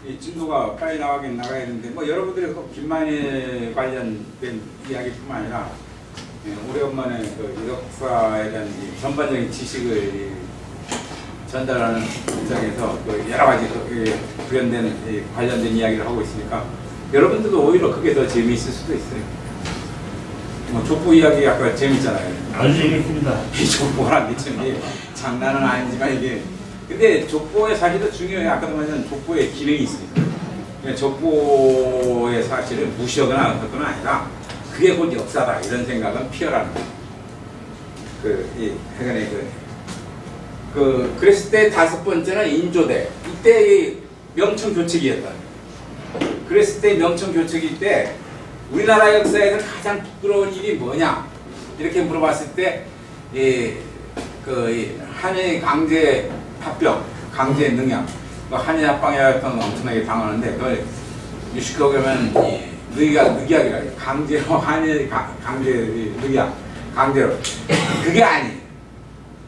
이 진도가 빨리 나가긴 나가야 되는데 뭐 여러분들이 꼭 김만일 관련된 이야기뿐만 아니라 오래간만에 그 역사에 대한 이 전반적인 지식을 전달하는 입장에서 그 여러 가지 관련된 이야기를 하고 있으니까 여러분들도 오히려 그게 더 재미있을 수도 있어요. 뭐 족보 이야기 아까 재밌잖아요. 아주 재밌습니다. 이 족보란 게 참 장난은 아니지만 이게 근데 족보의 사실은 중요해요. 아까도 말했지만 족보의 기능이 있으니까. 그러니까 족보의 사실을 무시하거나 어떤 건 아니라 그게 곧 역사다 이런 생각은 피하라는 거예요. 그랬을 때 다섯 번째는 인조대. 이때 명청 교책이었다. 그랬을 때 명청 교책일 때 우리나라 역사에서 가장 부끄러운 일이 뭐냐 이렇게 물어봤을 때 한일 강제 합병, 강제 능양, 한일 합방이었던 엄청나게 당하는데 그걸 유식하게 하면 늑약이라 해요. 강제로 한일 강제 늑약, 강제로 그게 아니에요.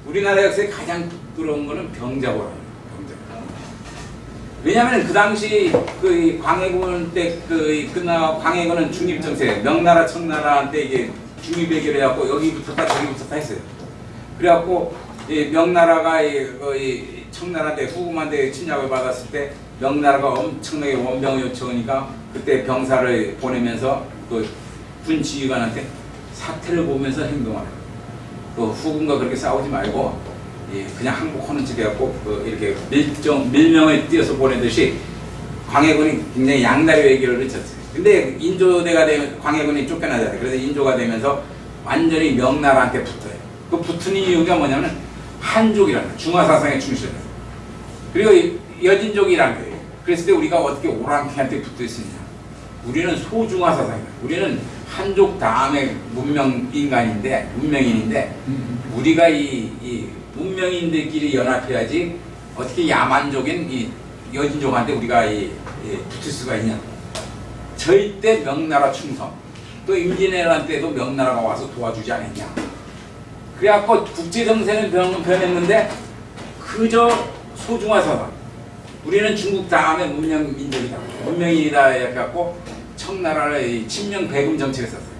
우리나라 역사에 가장 부끄러운 거는 병자호라는 병자. 왜냐하면 그 당시 그 광해군 때 광해군은 중립정세, 명나라 청나라한테 이게 중립해결 해갖고 여기 붙었다 저기 붙었다 했어요. 그래갖고 명나라가 청나라한테 후금한테 침략을 받았을 때 명나라가 엄청나게 원병을 요청하니까 그때 병사를 보내면서 그 군 지휘관한테 사태를 보면서 행동하라. 그 후금과 그렇게 싸우지 말고 그냥 항복하는 척 해갖고 이렇게 밀명을 띄어서 보내듯이 광해군이 굉장히 양다리 외교를 쳤어요. 근데 인조대가 되면 광해군이 쫓겨나잖아요. 그래서 인조가 되면서 완전히 명나라한테 붙어요. 그 붙은 이유가 뭐냐면 한족이라는 거예요. 중화사상에 충실해요. 그리고 여진족이라는 거예요. 그랬을 때 우리가 어떻게 오랑캐한테 붙어 있느냐. 우리는 소중화사상이에요. 우리는 한족 다음에 문명인인데 우리가 이 문명인들끼리 연합해야지 어떻게 야만족인 이 여진족한테 우리가 붙을 수가 있냐. 절대 명나라 충성. 또 임진왜란 때도 명나라가 와서 도와주지 않았냐. 그래갖고 국제정세는 변했는데 그저 소중화사상. 우리는 중국 다음에 문명민족이다. 문명인이다 해갖고 청나라를 침명 배금 정책을 썼어요.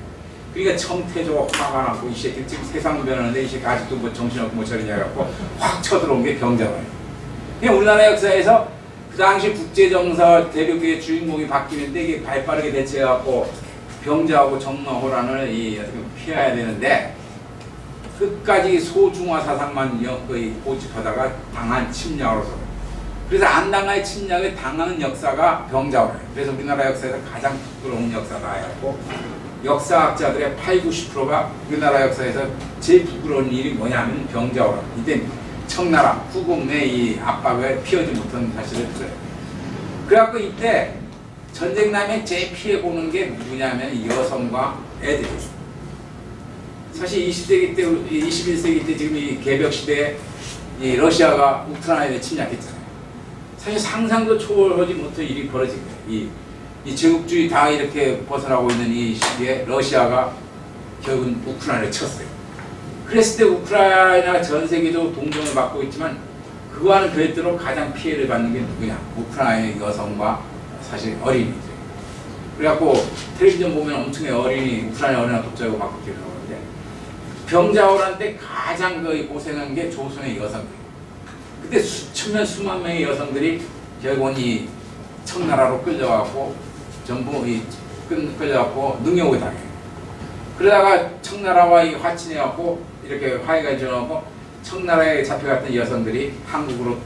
그러니까 청태조 화가 나고 이 새끼 지금 세상은 변하는데 이 새끼 아직도 뭐 정신없고 뭐 저러냐 해갖고 확 쳐들어온 게 병자호예요. 그냥 우리나라 역사에서 그 당시 국제정서 대륙의 주인공이 바뀌는데 이게 발빠르게 대처해갖고 병자호고 정마호란을 어떻게 피해야 되는데 끝까지 소중화 사상만 고집하다가 당한 침략으로서 그래서 안 당할 침략을 당하는 역사가 병자호예요. 그래서 우리나라 역사에서 가장 부끄러운 역사다 해갖고 역사학자들의 80~90%가 우리나라 역사에서 제일 부끄러운 일이 뭐냐면 병자호라. 이때 청나라 후금의 이 압박을 피하지 못한 사실을 들어요. 그래갖고 이때 전쟁 나면 제일 피해보는 게 누구냐면 여성과 애들이에요. 사실 20세기 때, 21세기 때 지금 이 개벽 시대에 이 러시아가 우크라이나에 침략했잖아요. 사실 상상도 초월하지 못할 일이 벌어진 거예요. 이 제국주의 다 이렇게 벗어나고 있는 이 시기에 러시아가 결국은 우크라이나를 쳤어요. 그랬을 때 우크라이나가 전 세계도 동정을 받고 있지만 그와는 별도로 가장 피해를 받는 게 누구냐? 우크라이나의 여성과 사실 어린이들. 그래갖고 텔레비전 보면 엄청나게 어린이, 우크라이나 어린이 독자고 막 그렇게 나오는데 병자호란 때 가장 고생한 게 조선의 여성들. 그때 수천명 수만 명의 여성들이 결국은 이 청나라로 끌려가고 전부 끌려가고 능욕을 당해요. 그러다가 청나라와 화친해갖고 이렇게 화해가 일어나고 청나라에 잡혀갔던 여성들이 한국으로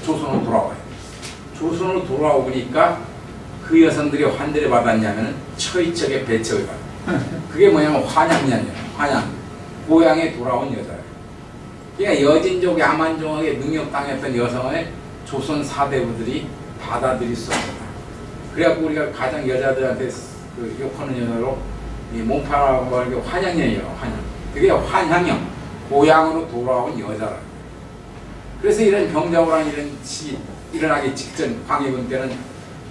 조선으로 돌아와요. 조선으로 돌아오니까 그 여성들이 환대를 받았냐면 처이척의 배척을 받아요. 그게 뭐냐면 환양년이에요. 환양. 고향에 돌아온 여자예요. 그러니까 여진족 야만족에게 능욕당했던 여성을 조선 사대부들이 받아들일 수 없다. 그래갖고 우리가 가장 여자들한테 욕하는 여자로 이 몸파라고 하는 게 환양년이에요. 환양. 그게 환향형. 고향으로 돌아온 여자라. 그래서 이런 병자호란 이런 시기 일어나기 직전 광해군 때는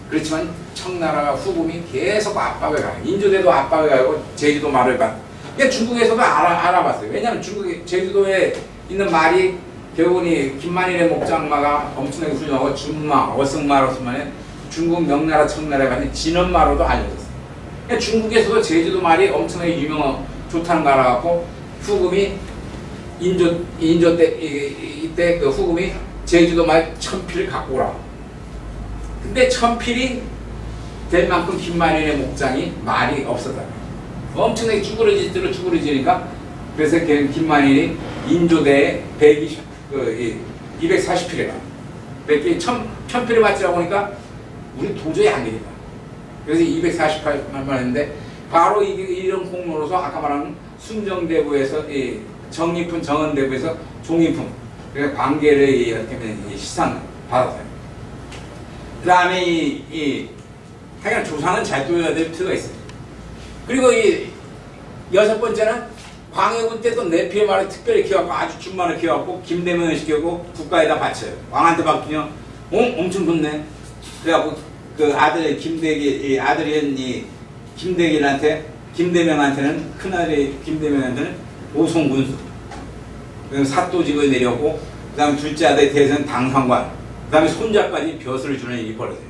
그렇지만 청나라가 후금이 계속 압박을 가요. 인조대도 압박을 가고 제주도 말을 받. 그러니까 중국에서도 알아봤어요. 왜냐하면 중국 제주도에 있는 말이 결국은 김만일의 목장마가 엄청나게 훌륭하고 준마, 어승마로서만의 중국 명나라 청나라에 받는 진원마로도 알려졌어요. 그러니까 중국에서도 제주도 말이 엄청나게 좋다는 거 알아갖고 후금이 인조 때 이때 그 후금이 제주도 말 1000필을 갖고 오라. 근데 1000필이 될 만큼 김만인의 목장이 말이 없었다. 엄청나게 쭈그러지니까 그래서 김만인이 인조대에 240필에 가. 1000필을 맞추라고 하니까 우리 도저히 안 되겠다. 그래서 248만 했는데 바로 이런 공로로서 아까 말한 순정대부에서 정립품 정원대부에서 종이품 그래서 관계를 시상 받았어요. 그 다음에 하여간 조상은 잘 둬야 될 필요가 있어요. 그리고 여섯 번째는 광해군 때 또 내피의 말을 특별히 키워갖고 아주 준만을 키워갖고 김대면을 시키고 국가에다 바쳐요. 왕한테 바뀌면 엄청 좋네. 그래갖고 그 아들 아들이 김대명한테는 큰아들이 김대명한테는 오송군수 사또직을 내렸고 그 다음에 둘째 아들의 대선 당상관 그 다음에 손자까지 벼슬을 주는 일이 벌어져요.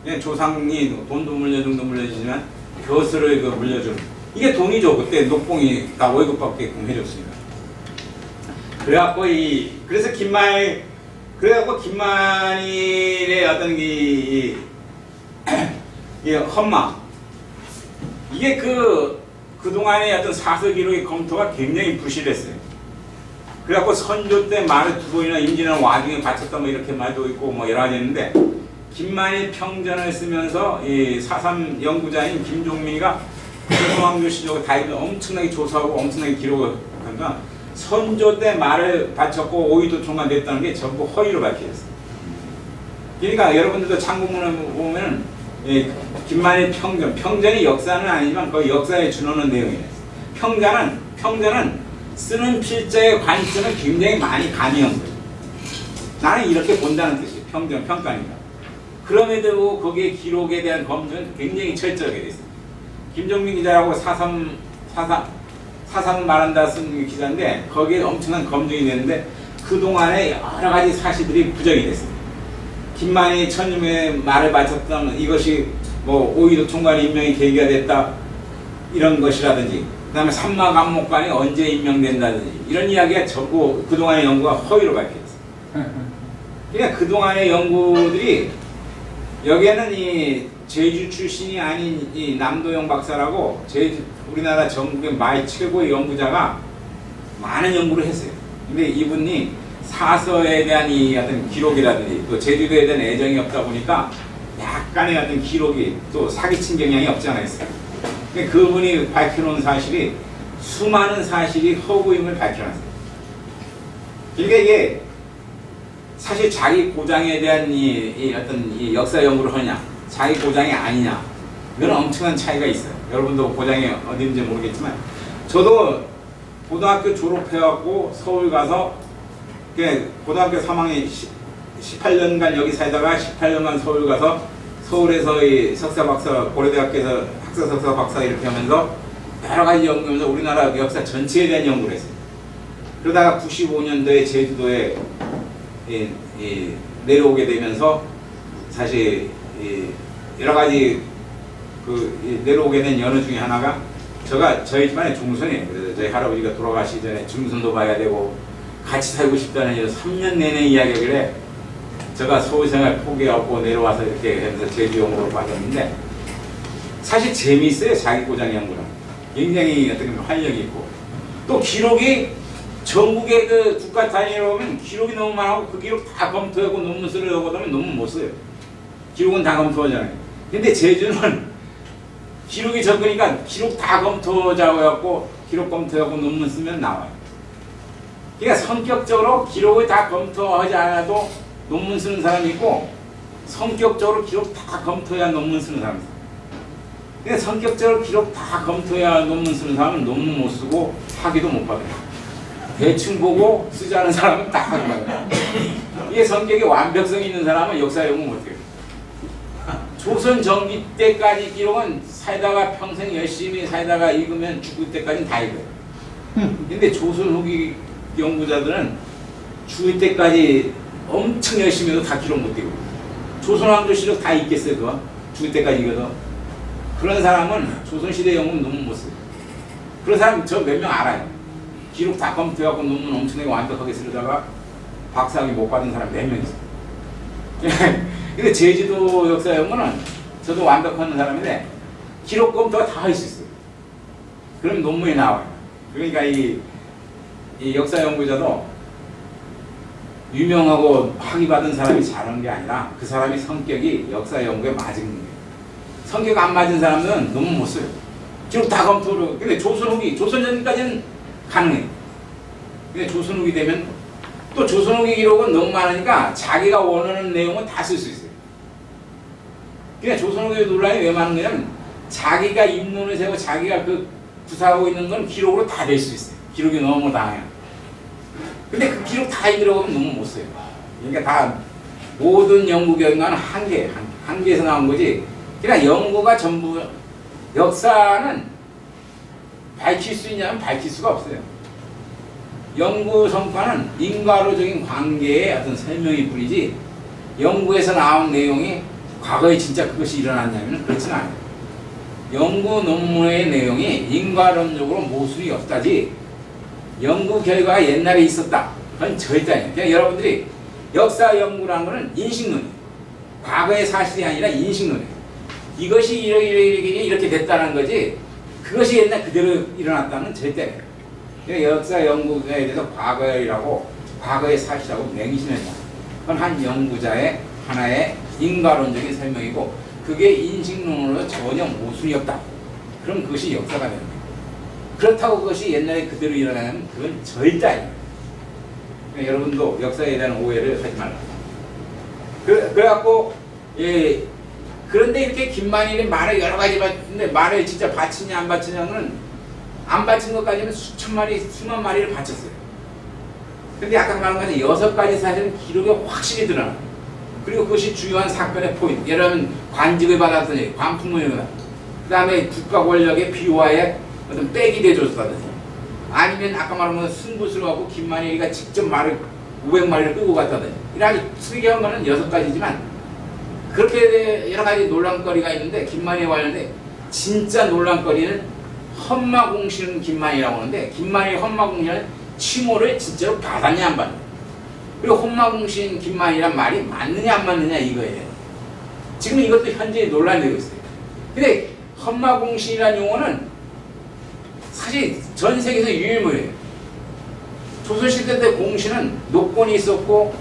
그냥 조상이 돈도 물려주지만 벼슬을 물려주는 이게 돈이죠. 그때 녹봉이 다 월급 받게끔 해줬으니까. 그래서 김만일의 어떤 헌마 이게 그동안의 어떤 사서 기록의 검토가 굉장히 부실했어요. 그래갖고 선조 때 말을 두 번이나 임진왜란 와중에 바쳤다 이렇게 말도 있고 여러 가지 있는데 김만일 평전을 쓰면서 사삼 연구자인 김종민이가 조선왕조 시절 다 엄청나게 조사하고 엄청나게 기록을 하니까 선조 때 말을 바쳤고 오이도 총관 됐다는 게 전부 허위로 밝혀졌어요. 그러니까 여러분들도 참고문을 보면 김만일 평전이 역사는 아니지만 거의 역사에 준하는 내용이에요. 평전은 쓰는 필자의 관점을 굉장히 많이 가미한 거예요. 나는 이렇게 본다는 뜻이에요. 평가니까. 그럼에도 거기에 기록에 대한 검증은 굉장히 철저하게 돼 있어요. 김종민 기자라고 사삼 말한다 쓴 기자인데 거기에 엄청난 검증이 됐는데 그동안에 여러 가지 사실들이 부정이 됐어요. 김만희 천님의 말을 바쳤던 이것이 오이도 총관의 임명이 계기가 됐다 이런 것이라든지 그 다음에 삼마감목관이 언제 임명된다든지 이런 이야기가 전부 그동안의 연구가 허위로 밝혀졌어요. 그러니까 그동안의 연구들이 여기에는 제주 출신이 아닌 남도영 박사라고 우리나라 전국의 말 최고의 연구자가 많은 연구를 했어요. 근데 이분이 사서에 대한 어떤 기록이라든지 또 제주도에 대한 애정이 없다 보니까 약간의 어떤 기록이 또 사기친 경향이 없지 않아 있어요. 근데 그분이 밝혀놓은 사실이 수많은 사실이 허구임을 밝혀놨어요. 그러니까 이게 사실 자기 고장에 대한 어떤 역사 연구를 하느냐 자기 고장이 아니냐 이건 엄청난 차이가 있어요. 여러분도 고장이 어딘지 모르겠지만 저도 고등학교 졸업해갖고 서울 가서 고등학교 3학년 18년간 여기 살다가 18년간 서울 가서 서울에서 석사 박사 고려대학교에서 학사 석사 박사 이렇게 하면서 여러 가지 연구하면서 우리나라 역사 전체에 대한 연구를 했어요. 그러다가 95년도에 제주도에 내려오게 되면서 사실 여러 가지 내려오게 된 연우 중에 하나가 저희 집안의 중손이에요. 그래서 저희 할아버지가 돌아가시기 전에 중손도 봐야 되고 같이 살고 싶다는 3년 내내 이야기를 제가 서울생활 포기하고 내려와서 이렇게 해서 제주용으로 받았는데 사실 재미있어요. 자기 고장 연구는 굉장히 어떻게 보면 활력이 있고 또 기록이 전국의 국가 단위로 보면 기록이 너무 많고 그 기록 다 검토하고 논문 쓰려고 하면 논문 못 써요. 기록은 다 검토하잖아요. 근데 제주는 기록이 적으니까 기록 다 검토하자고 해갖고 기록 검토하고 논문 쓰면 나와요. 그러니까 성격적으로 기록을 다 검토하지 않아도 논문 쓰는 사람이 있고 성격적으로 기록 다 검토해야 논문 쓰는 사람이 있어요. 그러니까 성격적으로 기록 다 검토해야 논문 쓰는 사람은 논문 못 쓰고 학위도 못 받아요. 대충 보고 쓰지 않은 사람은 딱 하는 거예요. 이게 성격에 완벽성이 있는 사람은 역사 연구 못해요. 조선 전기 때까지 기록은 살다가 평생 열심히 살다가 읽으면 죽을 때까지는 다 읽어요. 근데 조선 후기 연구자들은 죽을 때까지 엄청 열심히 해도 다 기록 못 읽고 조선왕조실록 다 읽겠어요 그거? 죽을 때까지 읽어도. 그런 사람은 조선시대 영문 논문 못 써요. 그런 사람 저 몇 명 알아요. 기록 다 검토해갖고 논문 엄청나게 완벽하게 쓰려다가 박사학위 못 받은 사람 몇 명 있어요. 근데 제주도 역사 연구는 저도 완벽한 사람인데 기록 검토가 다 할 수 있어요. 그럼 논문이 나와요. 그러니까 이 역사 연구자도 유명하고 학위 받은 사람이 잘하는 게 아니라 그 사람이 성격이 역사 연구에 맞은 거예요. 성격 안 맞은 사람은 논문 못 써요. 기록 다 검토를. 근데 조선 후기, 조선 전까지는 가능해요. 근데 조선 후기 되면 또 조선 후기 기록은 너무 많으니까 자기가 원하는 내용은 다 쓸 수 있어요. 그냥 조선 후기 논란이 왜 많은 거냐면 자기가 입론을 세고 자기가 그 구사하고 있는 건 기록으로 다 낼 수 있어요. 기록이 너무 다양해요. 근데 그 기록 다 읽으려고 하면 논문 못 써요. 그러니까 다 모든 연구 결과는 한계에서 나온 거지. 그냥 연구가 전부 역사는 밝힐 수 있냐면 밝힐 수가 없어요. 연구 성과는 인과로적인 관계의 어떤 설명일 뿐이지 연구에서 나온 내용이 과거에 진짜 그것이 일어났냐면 그렇지는 않아요. 연구 논문의 내용이 인과론적으로 모순이 없다지 연구 결과가 옛날에 있었다. 그건 절대 아니에요. 그냥 여러분들이 역사 연구라는 것은 인식론이에요. 과거의 사실이 아니라 인식론이에요. 이것이 이렇게 됐다는 거지 그것이 옛날 그대로 일어났다는 절대 아니에요. 역사 연구에 대해서 과거이라고 과거의 사실이라고 맹신했다. 그건 한 연구자의 하나의 인과론적인 설명이고 그게 인식론으로 전혀 모순이 없다. 그럼 그것이 역사가 되는 거예요. 그렇다고 그것이 옛날에 그대로 일어나면 그건 절대 아니에요. 그러니까 여러분도 역사에 대한 오해를 하지 말라. 그래갖고 그런데 이렇게 김만일이 말을 여러 가지 봤는데 말을 진짜 바치냐 안 바치냐는 안 바친 것까지는 수천 마리, 수만 마리를 바쳤어요. 근데 아까 말한 것처럼 6가지 사실은 기록에 확실히 드러나요. 그리고 그것이 중요한 사건의 포인트. 예를 들면 관직을 받았더니 관풍문이거나 그 다음에 국가 권력의 비화에 어떤 백이 돼줬다든지 아니면 아까 말한 건 승부수를 하고 김만일이가 직접 말을 500마리를 끌고 갔다든지 이런 아주 특이한 거는 6가지지만 그렇게 여러 가지 논란거리가 있는데 김만일에 관련된 진짜 논란거리는 험마공신 김만일이라고 하는데 김만일 험마공신은 칭호를 진짜로 받았냐 안 받느냐 그리고 험마공신 김만일이란 말이 맞느냐 안 맞느냐 이거예요. 지금 이것도 현재 논란이 되고 있어요. 근데 험마공신이라는 용어는 사실 전 세계에서 유일무이해요. 조선시대 때 공신은 노권이 있었고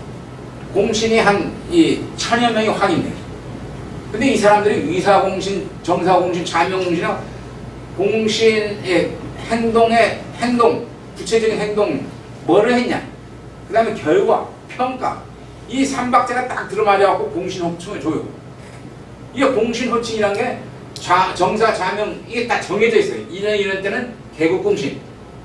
공신이 한 1000여 명이 확인돼요. 근데 이 사람들이 위사공신, 정사공신, 자명공신이나 공신의 행동, 구체적인 행동 뭐를 했냐 그 다음에 결과, 평가 이 3박자가 딱 들어맞아갖고 공신 호칭을 줘요. 이게 공신 호칭이란 게 정사, 자명 이게 딱 정해져 있어요. 이런 때는 개국공신,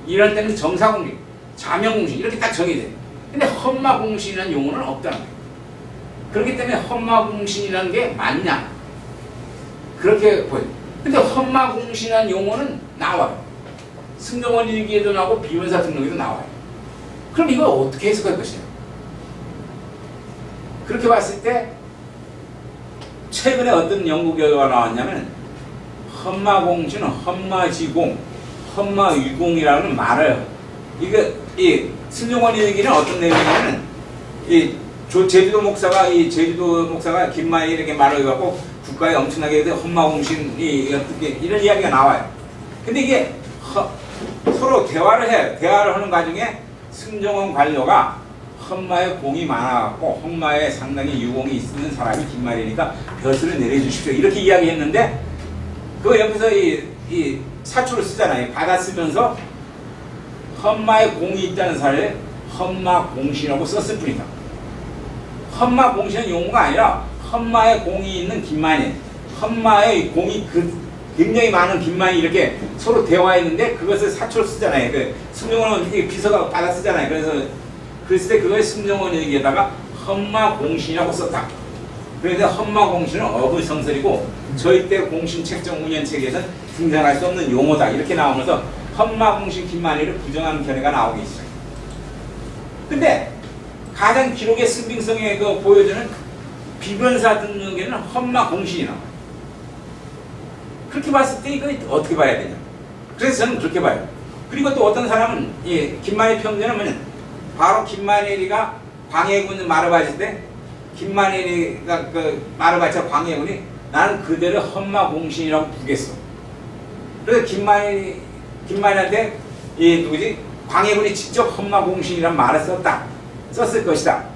이런 때는 정사공신, 자명공신 이렇게 딱 정해져 있어요. 근데 험마공신이라는 용어는 없다는 거예요. 그렇기 때문에 험마공신이라는 게 맞냐 그렇게 보여요. 근데 험마공신이라는 용어는 나와요. 승정원 일기에도 나오고 비원사 등록에도 나와요. 그럼 이걸 어떻게 해석할 것이냐 그렇게 봤을 때 최근에 어떤 연구 결과가 나왔냐면 험마공신은 험마지공, 험마유공이라는 말을 이 승정원 일기는 어떤 내용이냐면 제주도 목사가 김만일이 이렇게 말을 해갖고 국가에 엄청나게 험마공신이 어떻게 이런 이야기가 나와요. 근데 이게 서로 대화를 해요. 대화를 하는 과정에 승정원 관료가 험마에 공이 많아갖고 험마에 상당히 유공이 있는 사람이 김만일이니까 벼슬을 내려주십시오. 이렇게 이야기했는데 그거 여기서 이 사초를 쓰잖아요. 받아 쓰면서 험마에 공이 있다는 사례를 험마공신이라고 썼을 뿐이다. 험마공신은 용어가 아니라 험마에 공이 있는 김만일, 험마에 공이 굉장히 많은 김만일 이렇게 서로 대화했는데 그것을 사초로 쓰잖아요. 승정원은 비서가 받아 쓰잖아요. 그랬을 때 그걸 승정원 일기에다가 험마공신이라고 썼다. 그런데 험마공신은 어불성설이고 저희 때 공신 책정 운영체계에서는 등장할 수 없는 용어다. 이렇게 나오면서 험마공신 김만일을 부정하는 견해가 나오기 시작해요. 근데 가장 기록의 신빙성에 보여주는 비변사 등록에는 험마 공신이 나와요. 그렇게 봤을 때 이거 어떻게 봐야 되냐. 그래서 저는 그렇게 봐요. 그리고 또 어떤 사람은 김만일 평전은 뭐냐, 바로 김만일이가 광해군을 말을 받을 때 김만일이가 그 말을 받자 광해군이 나는 그대를 험마 공신이라고 부르겠어. 그래서 김만일한테 누구지? 광해군이 직접 험마 공신이란 말을 썼을 것이다.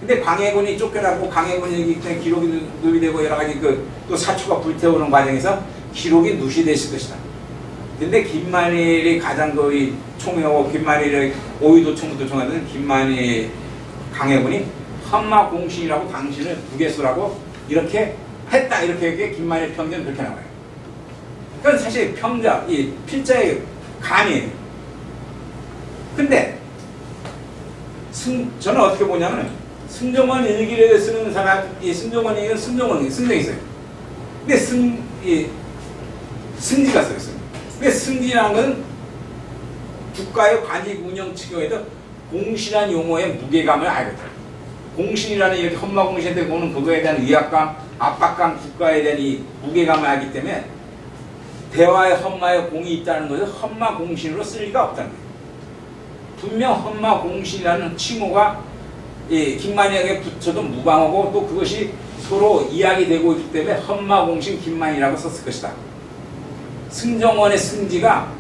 근데 광해군이 쫓겨나고 광해군이 기록이 누비되고 여러 가지 또 사초가 불태우는 과정에서 기록이 누시됐을 것이다. 근데 김만일이 가장 총회하고 김만일의 오이도 총부도 총하던 김만일 광해군이 험마 공신이라고 당신을 부겠소라고 이렇게 했다. 이렇게 김만일 평전 그렇게 나와요. 그건 사실 평자, 이 필자의 감이에요. 근데 저는 어떻게 보냐면 승정원 일기를 쓰는 사람, 이 승정원 일기는 승정이 있어요. 근데 승지가 써있어요. 근데 승지라는 건 국가의 관직 운영 측에서 공신한 용어의 무게감을 알거든요. 공신이라는 이렇게 험마 공신한테 보는 그거에 대한 위압감, 압박감, 국가에 대한 이 무게감을 알기 때문에 대화의 험마에 공이 있다는 것을 험마 공신으로 쓸 리가 없다는 거예요. 분명 험마 공신이라는 칭호가 김만일에게 붙여도 무방하고 또 그것이 서로 이야기되고 있기 때문에 험마 공신 김만이라고 썼을 것이다. 승정원의 승지가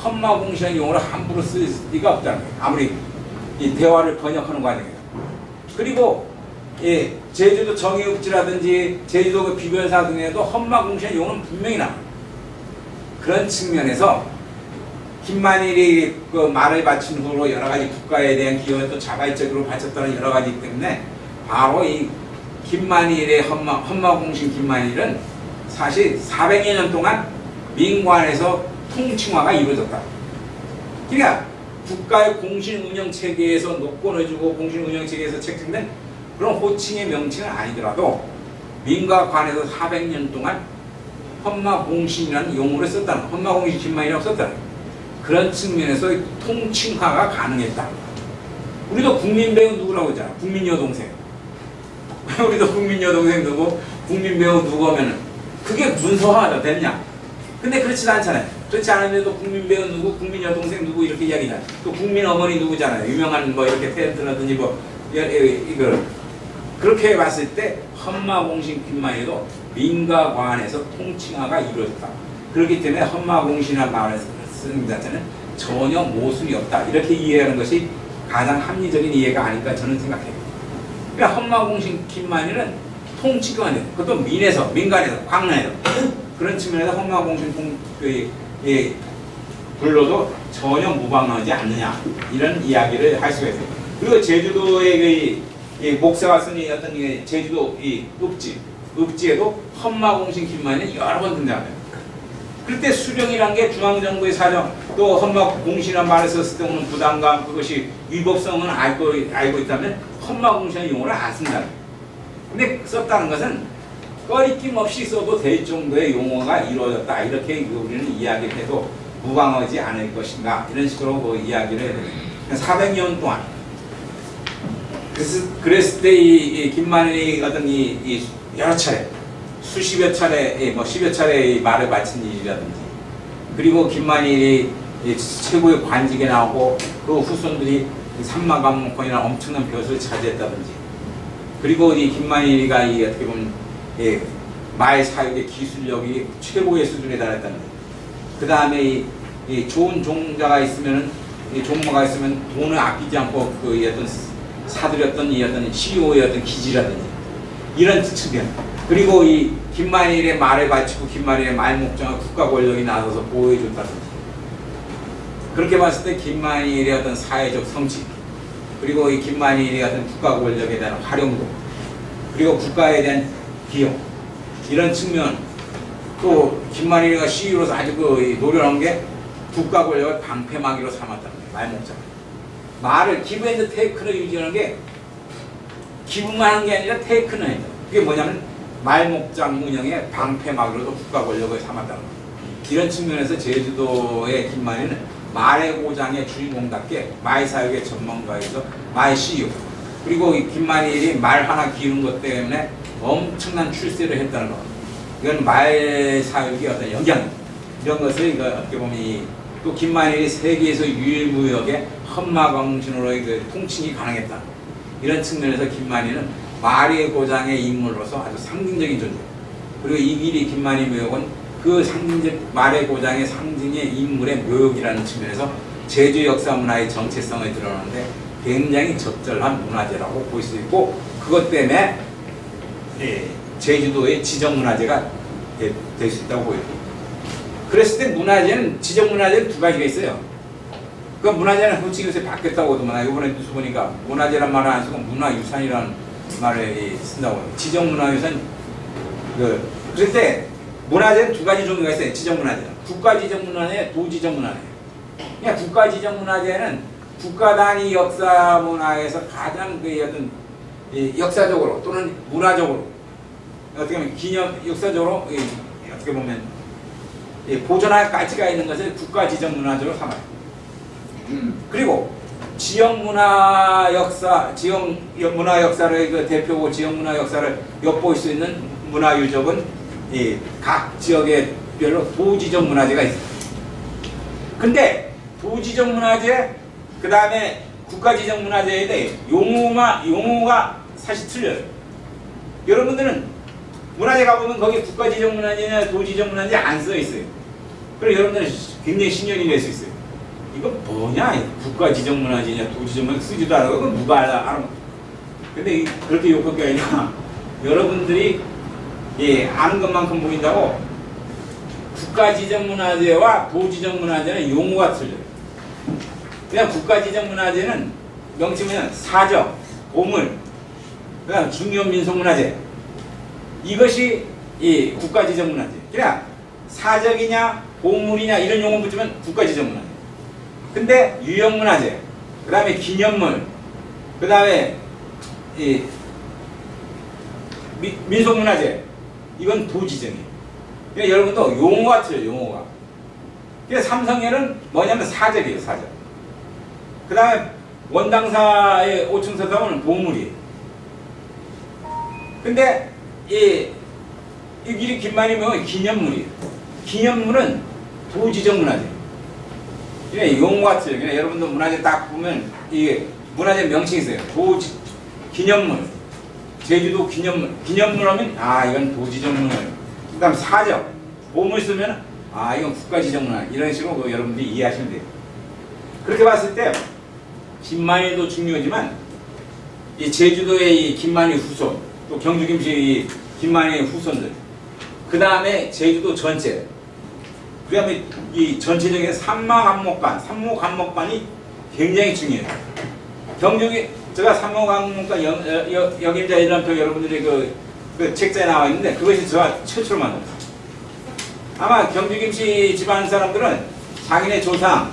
험마 공신의 용어를 함부로 쓸 리가 없다는 거예요. 아무리 이 대화를 번역하는 과정에서. 그리고 제주도 정의읍지라든지 제주도 그 비변사 등에도 험마 공신의 용어는 분명히 나와요. 그런 측면에서 김만일이 그 말을 바친 후로 여러 가지 국가에 대한 기여를 또 자발적으로 바쳤다는 여러 가지 때문에 바로 이 김만일의 험마 공신 김만일은 사실 400여 년 동안 민관에서 통칭화가 이루어졌다. 그러니까 국가의 공신 운영 체계에서 노권을 주고 공신 운영 체계에서 책정된 그런 호칭의 명칭은 아니더라도 민가관에서 400년 동안 험마 공신이라는 용어를 썼다는, 험마 공신 김만이라고 썼다는 그런 측면에서 통칭화가 가능했다. 우리도 국민배우 누구라고 했잖아. 국민여동생. 우리도 국민여동생 누구, 국민배우 누구 하면은 그게 문서화가 됐냐? 근데 그렇지도 않잖아요. 그렇지 않은데도 국민배우 누구, 국민여동생 누구 이렇게 이야기잖아요. 또 국민어머니 누구잖아요. 유명한 뭐 이렇게 탤런트라든지 뭐 이걸 그렇게 봤을 때 험마 공신 김만이도 민가관에서 통칭화가 이루어졌다. 그렇기 때문에 험마 공신이라는 말을 쓰는 자체는 전혀 모순이 없다. 이렇게 이해하는 것이 가장 합리적인 이해가 아닐까 저는 생각해요. 그러니까 험마 공신 김만이는 통칭화는 그것도 민간에서 광란에서 그런 측면에서 험마 공신 불러도 전혀 무방하지 않느냐 이런 이야기를 할 수가 있어요. 그리고 제주도의 목사가 쓴 어떤 제주도 읍지에도 험마 공신 김만이 여러 번 등장해요. 그때 수령이란 게 중앙정부의 사정, 또 험마 공신이라는 말을 썼을 때 오는 부담감, 그것이 위법성은 알고 있다면 험마 공신의 용어를 안 쓴다는 거예요. 근데 썼다는 것은 꺼리낌 없이 써도 될 정도의 용어가 이루어졌다. 이렇게 우리는 이야기를 해도 무방하지 않을 것인가. 이런 식으로 그 이야기를 해야 됩니다. 400년 동안. 그랬을 때 이 김만일이 어떤 여러 차례, 수십여 차례, 뭐 10여 차례의 말을 바친 일이라든지, 그리고 김만일이 최고의 관직에 나오고 그 후손들이 삼마감문권이나 엄청난 벼슬을 차지했다든지, 그리고 이 김만일이가 어떻게 보면 말 사육의 기술력이 최고의 수준에 달했다든지, 그 다음에 좋은 종자가 있으면, 종모가 있으면 돈을 아끼지 않고 그 어떤 사들였던 이 어떤 CEO의 어떤 기지라든지 이런 측면, 그리고 이 김만일의 말을 바치고 김만일의 말 목적을 국가 권력이 나서서 보호해줬다든지, 그렇게 봤을 때 김만일의 어떤 사회적 성취, 그리고 이 김만일의 어떤 국가 권력에 대한 활용도, 그리고 국가에 대한 기여, 이런 측면, 또 김만일이가 CEO로서 아주 노련한 게 국가 권력을 방패막이로 삼았다는 거예요. 말 목적. 말을 기브 앤드 테이크를 유지하는 게 기부만 하는 게 아니라 테이크는 해요. 그게 뭐냐면 말목장 운영의 방패막으로도 국가 권력을 삼았다는 거예요. 이런 측면에서 제주도의 김만일은 말의 고장의 주인공답게 말 사육의 전문가에서 말 CEO, 그리고 이 김만일이 말 하나 기른 것 때문에 엄청난 출세를 했다는 거. 이건 말 사육의 어떤 영향, 이런 것을 이거 어떻게 보면 또 김만일이 세계에서 유일무이하게 험마광신으로의 그 통칭이 가능했다. 이런 측면에서 김만일은 말의 고장의 인물로서 아주 상징적인 존재. 그리고 이 길이 김만일 묘역은 그 상징적 말의 고장의 상징의 인물의 묘역이라는 측면에서 제주 역사 문화의 정체성을 드러내는데 굉장히 적절한 문화재라고 볼 수 있고, 그것 때문에 제주도의 지정문화재가 될 수 있다고 보여요. 그랬을 때 문화재는, 지정문화재는 두 가지가 있어요. 그 문화재는 솔직히 요새 바뀌었다고 하더만, 이번에 뉴스 보니까 문화재란 말을 안 쓰고 문화유산이라는 말을 쓴다고 해요. 지정문화유산. 그럴 때 문화재는 두 가지 종류가 있어요. 지정문화재는 국가지정문화재, 도지정문화재. 그러니까 국가지정문화재는 국가 단위 역사 문화에서 가장 그 어떤 역사적으로 또는 문화적으로 어떻게 보면 기념 역사적으로 어떻게 보면 보존할 가치가 있는 것을 국가지정문화재로 삼아요. 그리고 지역문화 역사, 지역문화 역사를 그 대표고 지역문화 역사를 엿볼 수 있는 문화유적은 각 지역의 별로 도지적 문화재가 있어요. 근데 도지적 문화재, 그 다음에 국가지적 문화재에 대해 용어가 사실 틀려요. 여러분들은 문화재 가보면 거기 국가지적 문화재냐 도지적 문화재 안 써 있어요. 그래서 여러분들은 굉장히 신경이 낼 수 있어요. 이거 뭐냐? 국가지적 문화재냐 도지적 문화재 쓰지도 않고 그건 누가 알아? 근데 그렇게 욕할 게 아니라 여러분들이 아는 것만큼 보인다고 국가지적 문화재와 도지적 문화재는 용어가 틀려요. 그냥 국가지적 문화재는 명칭은 사적, 보물, 그다음 중요 민속문화재, 이것이 이 국가지적 문화재. 그냥 사적이냐 보물이냐 이런 용어 붙이면 국가지적 문화재. 근데 유형문화재, 그 다음에 기념물, 그 다음에 이 민속문화재, 이건 도지정이에요. 그러니까 여러분도 용어가 틀려요. 용어가. 그래서 삼성에는 뭐냐면 사적이에요. 사적. 그 다음에 원당사의 5층 서당은 보물이에요. 근데 이 길이 김만이면 기념물이에요. 기념물은 도지적 문화재. 그냥 용어가 틀려요. 그냥 여러분도 문화재 딱 보면 이게 문화재 명칭이 있어요. 기념물. 제주도 기념물. 기념물 하면 이건 도지적 문화. 그 다음 사적. 보물 쓰면 이건 국가지적 문화. 이런 식으로 여러분들이 이해하시면 돼요. 그렇게 봤을 때 김만희도 중요하지만 이 제주도의 이 김만희 후손, 또 경주김씨 김만희 후손들, 그 다음에 제주도 전체, 그 다음에 이 전체적인 삼목한목관이 굉장히 중요해요. 제가 삼목한목관 역임자 일람표 여러분들이 그 책자에 나와 있는데 그것이 제가 최초로 만들었어요. 아마 경주김씨 집안 사람들은 자기네 조상,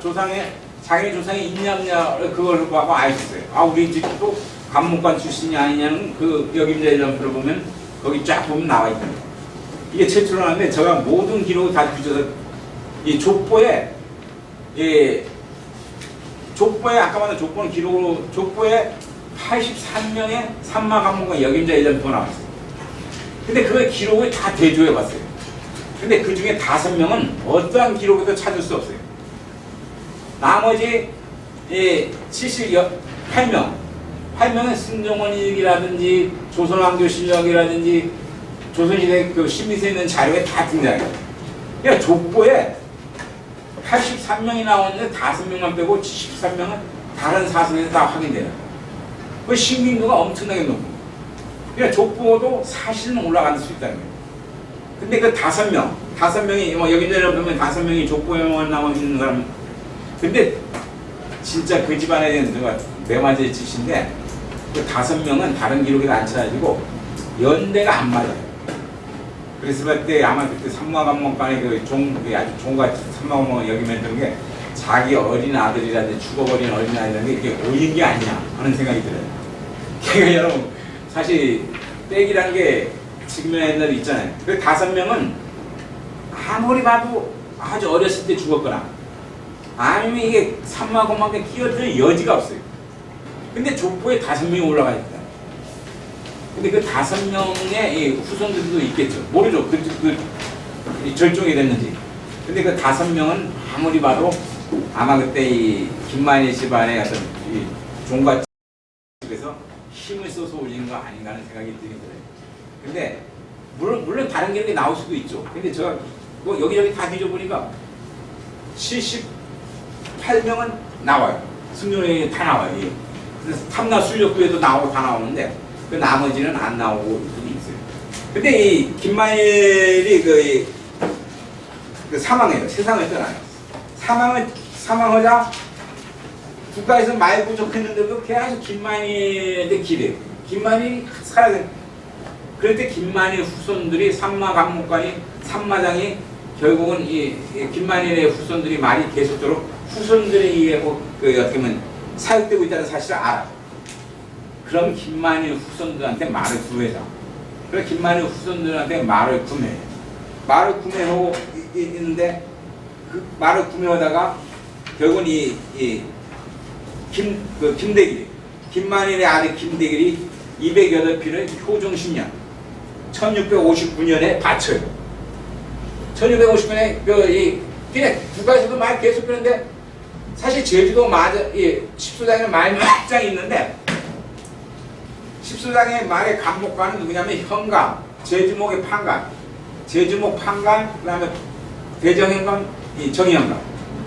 조상의 자기네 조상이 있냐 없냐 그걸 보고 알 수 있어요. 우리 집도 관목관 출신이 아니냐는 그 역임자 일람표를 보면 거기 쫙 보면 나와 있는 거예요. 이게 최초로 나왔는데 제가 모든 기록을 다 뒤져서 이 족보에 아까 말한 족보는 기록으로 족보에 83명의 삼마관목관 역임자 일람표가 나왔어요. 근데 그 기록을 다 대조해 봤어요. 근데 그 중에 5명은 어떠한 기록에도 찾을 수 없어요. 나머지 8명은 승정원일기라든지 조선왕조실력이라든지 조선시대 그 신미서에 있는 자료에 다 등장해요. 그러니까 족보에 83명이 나왔는데 5명만 빼고 73명은 다른 사설에서 다 확인돼요. 그 신빙도가 엄청나게 높고, 그러니까 족보도 사실은 올라갈 수 있다는 거예요. 근데 그 5명이 여기 내려보면 5명이 족보에만 나와 있는 사람. 근데 진짜 그 집안에 대한 누가 매맞을 짓인데 그 5명은 다른 기록에 안 찾아지고 연대가 안 맞아요. 그랬을 때 아마 그때 삼마관목관의 아주 종같이 삼마관목 여기면 드는 게 자기 어린 아들이라든지 죽어버린 어린 아이라든지 이게 오인 게 아니냐 하는 생각이 들어요. 그러니까 여러분 사실 빽이라는 게 지금의 옛날에 있잖아요. 그 5명은 아무리 봐도 아주 어렸을 때 죽었거나 아니면 이게 삼마관목에 끼어들 여지가 없어요. 근데 족보에 5명이 올라가 있다. 근데 그 5명의 후손들도 있겠죠. 모르죠. 절종이 됐는지. 근데 그 5명은 아무리 봐도 아마 그때 이 김만희 집안의 어떤 이 종갓집에서 힘을 써서 올린 거 아닌가 하는 생각이 들긴 들어요. 근데 물론 다른 기록이 나올 수도 있죠. 근데 제가 뭐 여기저기 다 뒤져보니까 78명은 나와요. 승률이 다 나와요. 그래서 탐나 술력부에도 나오고 다 나오는데 그 나머지는 안 나오고 있어요. 근데 이 김만일이 그 사망해요. 세상을 떠나요. 사망하자 국가에서 말 부족했는데도 계속 김만일한테 기대요. 김만일이 살아야 돼. 그럴 때 김만일 후손들이 삼마장이 결국은 이 김만일의 후손들이 말이 계속적으로 후손들에 의해 어떻게 보면 사육되고 있다는 사실을 알아. 그럼 김만일 후손들한테 말을 구해자. 그래서 김만일 후손들한테 말을 구매해. 말을 구매하고 있는데 그 말을 구매하다가 결국은 김만일의 아들 김대길이 208필을 효종 10년 1659년에 바쳐요. 1659년에 그냥 국가에서도 말 계속 그러는데 사실 제주도 십수장에 말장이 있는데 십수장의 말의 간목관은 누구냐면 현감, 제주목의 판관, 제주목 판관, 그 다음에 대정현감, 정현감.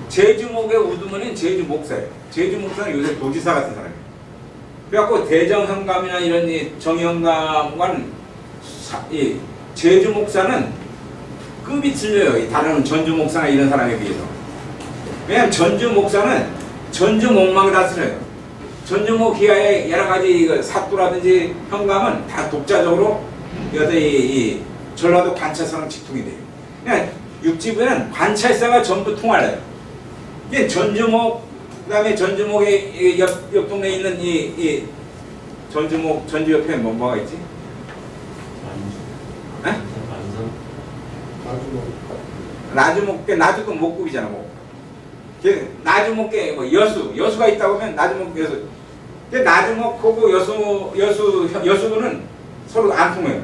제주목의 우두머니는 제주목사예요. 제주목사는 요새 도지사 같은 사람이에요. 그래갖고 대정현감이나 이런 정현감과는 제주목사는 급이 틀려요. 다른 전주목사나 이런 사람에 비해서. 왜냐면 전주목사는 전주목망을 다스려요. 전주목 기하의 여러 가지 사또라든지 현감은 다 독자적으로 이 전라도 관찰사랑 직통이 돼요. 그냥 육지부에는 관찰사가 전부 통할해요. 이게 전주목, 그 다음에 전주목의 옆 동네에 있는 이 전주목, 전주 옆에 뭐가 있지? 나주목계, 나주도 목급이잖아, 뭐. 나주목계, 여수가 있다고 하면 나주목, 여수. 근데 나주목하고 여수는 서로 안 통해요.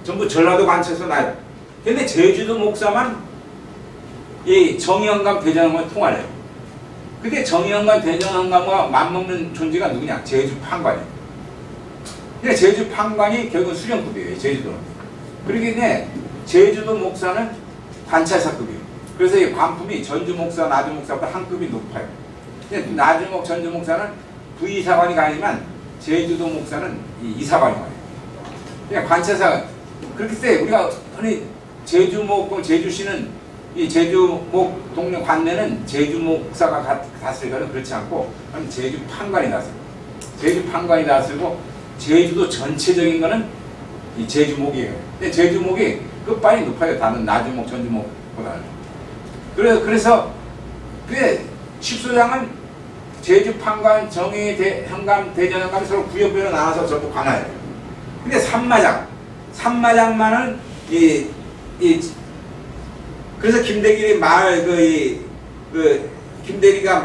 전부 전라도 관찰서 나요. 근데 제주도 목사만 이 정의현감, 대정현감을 통하래요. 근데 정의현감, 대정현감과 맞먹는 존재가 누구냐? 제주 판관이에요. 근데 제주 판관이 결국 수령급이에요, 제주도는. 그러기 때문에 제주도 목사는 관찰사급이에요. 그래서 이 관품이 전주 목사, 나주 목사보다 한 급이 높아요. 근데 나주목, 전주 목사는 부이사관이 가지만 제주도 목사는 이사관이 가요. 그냥 관찰사. 그렇기 때문에 우리가 흔히 제주목, 제주시는 이 제주목 동네 관내는 제주목사가 다스리거나 그렇지 않고 제주 판관이 다스려요. 제주 판관이 다스리고 제주도 전체적인 거는 이 제주목이에요. 근데 제주목이 끝발이 높아요. 다른 나주목, 전주목보다는. 그래서 십수장은 제주 판관, 정의, 현감, 대전현감이 서로 구역별로 나눠서 전부 관할해요. 근데 삼마장만은 그래서 김대길이 김대리가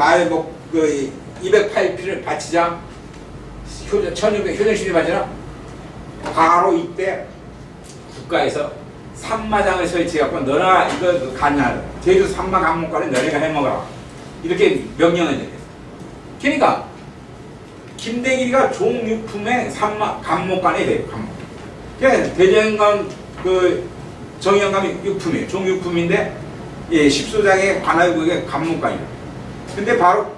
208필을 바치자 효정신이 바치자 바로 이때 국가에서 삼마장을 설치해갖고 너나 이거 간날 제주 삼마 강목관을 너네가 해먹어라 이렇게 명령을 내요. 그러니까 김대길이가 종육품의 삼마 강목관이 돼요. 그러니까 대전감 정의현감이 육품이에요. 종육품인데 십수장의 관할구역의 간목관이에요. 근데 바로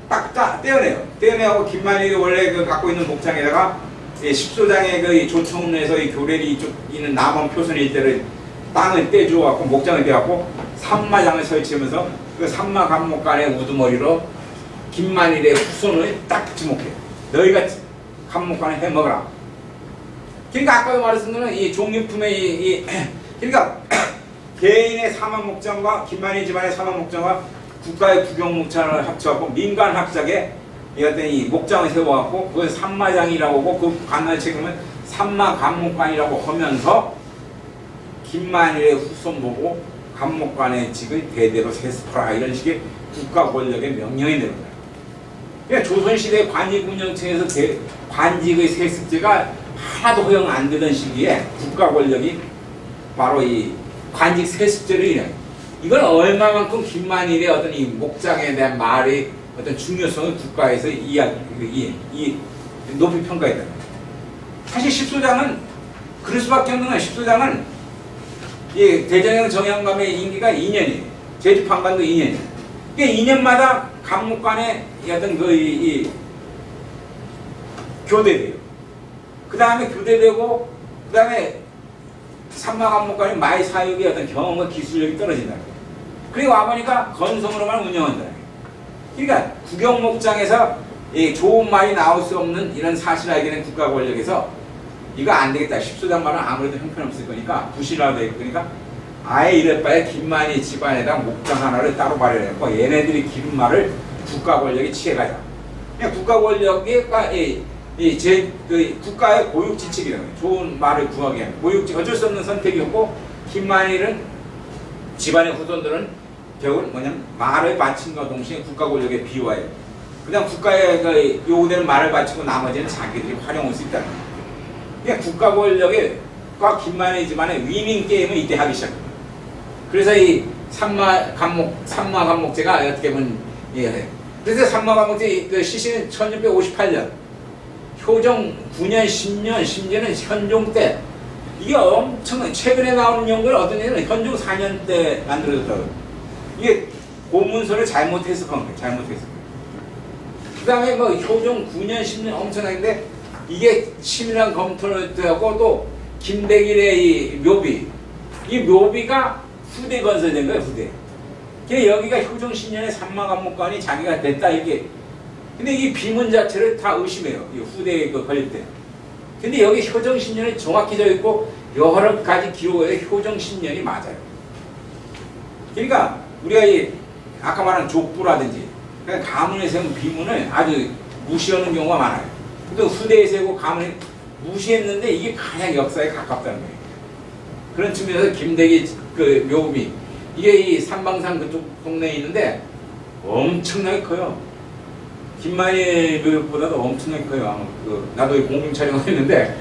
딱 떼어내요. 떼어내고 김만일이 원래 갖고 있는 목장에다가 십수장의 조청 내에서 교례리 이쪽 있는 남원 표선 일대를 땅을 떼주어갖고 목장을 떼갖고 삼마장을 설치하면서 그 삼마 간목관의 우두머리로 김만일의 후손을 딱 지목해요. 너희가 간목관을 해먹어라. 그러니까 아까도 말했던 거는 이 종육품의 그러니까 개인의 사망목장과 김만일 집안의 사망목장과 국가의 국영목장을 합쳐갖고 민간학작에 이 목장을 세워갖고 그걸 삼마장이라고 하고 그 관할 책임은 삼마간목관이라고 하면서 김만일의 후손 보고 간목관의 직을 대대로 세습하라 이런 식의 국가 권력의 명령이 내는 거예요. 그러니까 조선시대 관직 운영청에서 관직의 세습제가 하나도 허용 안 되던 시기에 국가 권력이 바로 이 관직 세습제를 이래. 이건 얼마만큼 김만일의 어떤 이 목장에 대한 말의 어떤 중요성을 국가에서 높이 평가했다. 사실 십소장은 그럴 수밖에 없는 건 십소장은 이 대전형 정양감의 임기가 2년이에요. 제주판관도 2년이에요. 그러니까 2년마다 감옥 간에 어떤 이 교대돼요. 그 다음에 교대되고 그 다음에 삼마감목관이 마의 사육의 어떤 경험과 기술력이 떨어진다. 그리고 와보니까 건성으로만 운영한다. 그러니까 국영목장에서 좋은 말이 나올 수 없는 이런 사실 알게 된 국가 권력에서 이거 안 되겠다. 십소장 말은 아무래도 형편없을 거니까 부실화가 될 거니까 아예 이럴 바에 김만희 집안에다 목장 하나를 따로 마련했고 얘네들이 기른 말을 국가 권력이 취해가자. 그냥 국가 권력이 국가의 고육지책이라는 거예요. 좋은 말을 구하게 하는 고육지 어쩔 수 없는 선택이었고 김만일은 집안의 후손들은 결국은 뭐냐면 말을 바친과 동시에 국가 권력의 비화예요. 그냥 국가에 요구되는 말을 바치고 나머지는 자기들이 활용할 수 있다는 거예요. 그러니까 국가 권력과 김만일 집안의 위민 게임을 이때 하기 시작합니다. 그래서 이 삼마감목제가 어떻게 보면 그래서 삼마감목제 그 시시는 1658년 효정 9년, 10년, 심지어는 현종 때 이게 엄청 최근에 나오는 연구는 어떤 얘기는 현종 4년 때 만들어졌다고. 이게 고문서를 잘못해서 그런 거예요. 잘못해서. 그 다음에 뭐 효종 9년, 10년 엄청나는데 이게 치밀한 검토를 하고 또 김대길의 이 묘비 이 묘비가 후대 건설된 거예요. 후대. 그러니까 여기가 효종 10년에 삼마감목관이 자기가 됐다 이게. 근데 이 비문 자체를 다 의심해요. 이 후대에 걸릴 때. 근데 여기 효정 10년이 정확히 적어있고 여러 가지 기록에 효정 10년이 맞아요. 그러니까 우리가 아까 말한 족부라든지 그냥 가문에 세운 비문을 아주 무시하는 경우가 많아요. 또 후대에 세우고 가문에 무시했는데 이게 가장 역사에 가깝다는 거예요. 그런 측면에서 김대기 그 묘비 이게 이 삼방산 그쪽 동네에 있는데 엄청나게 커요. 김만희 묘역보다도 엄청나게 커요. 나도 공중 촬영을 했는데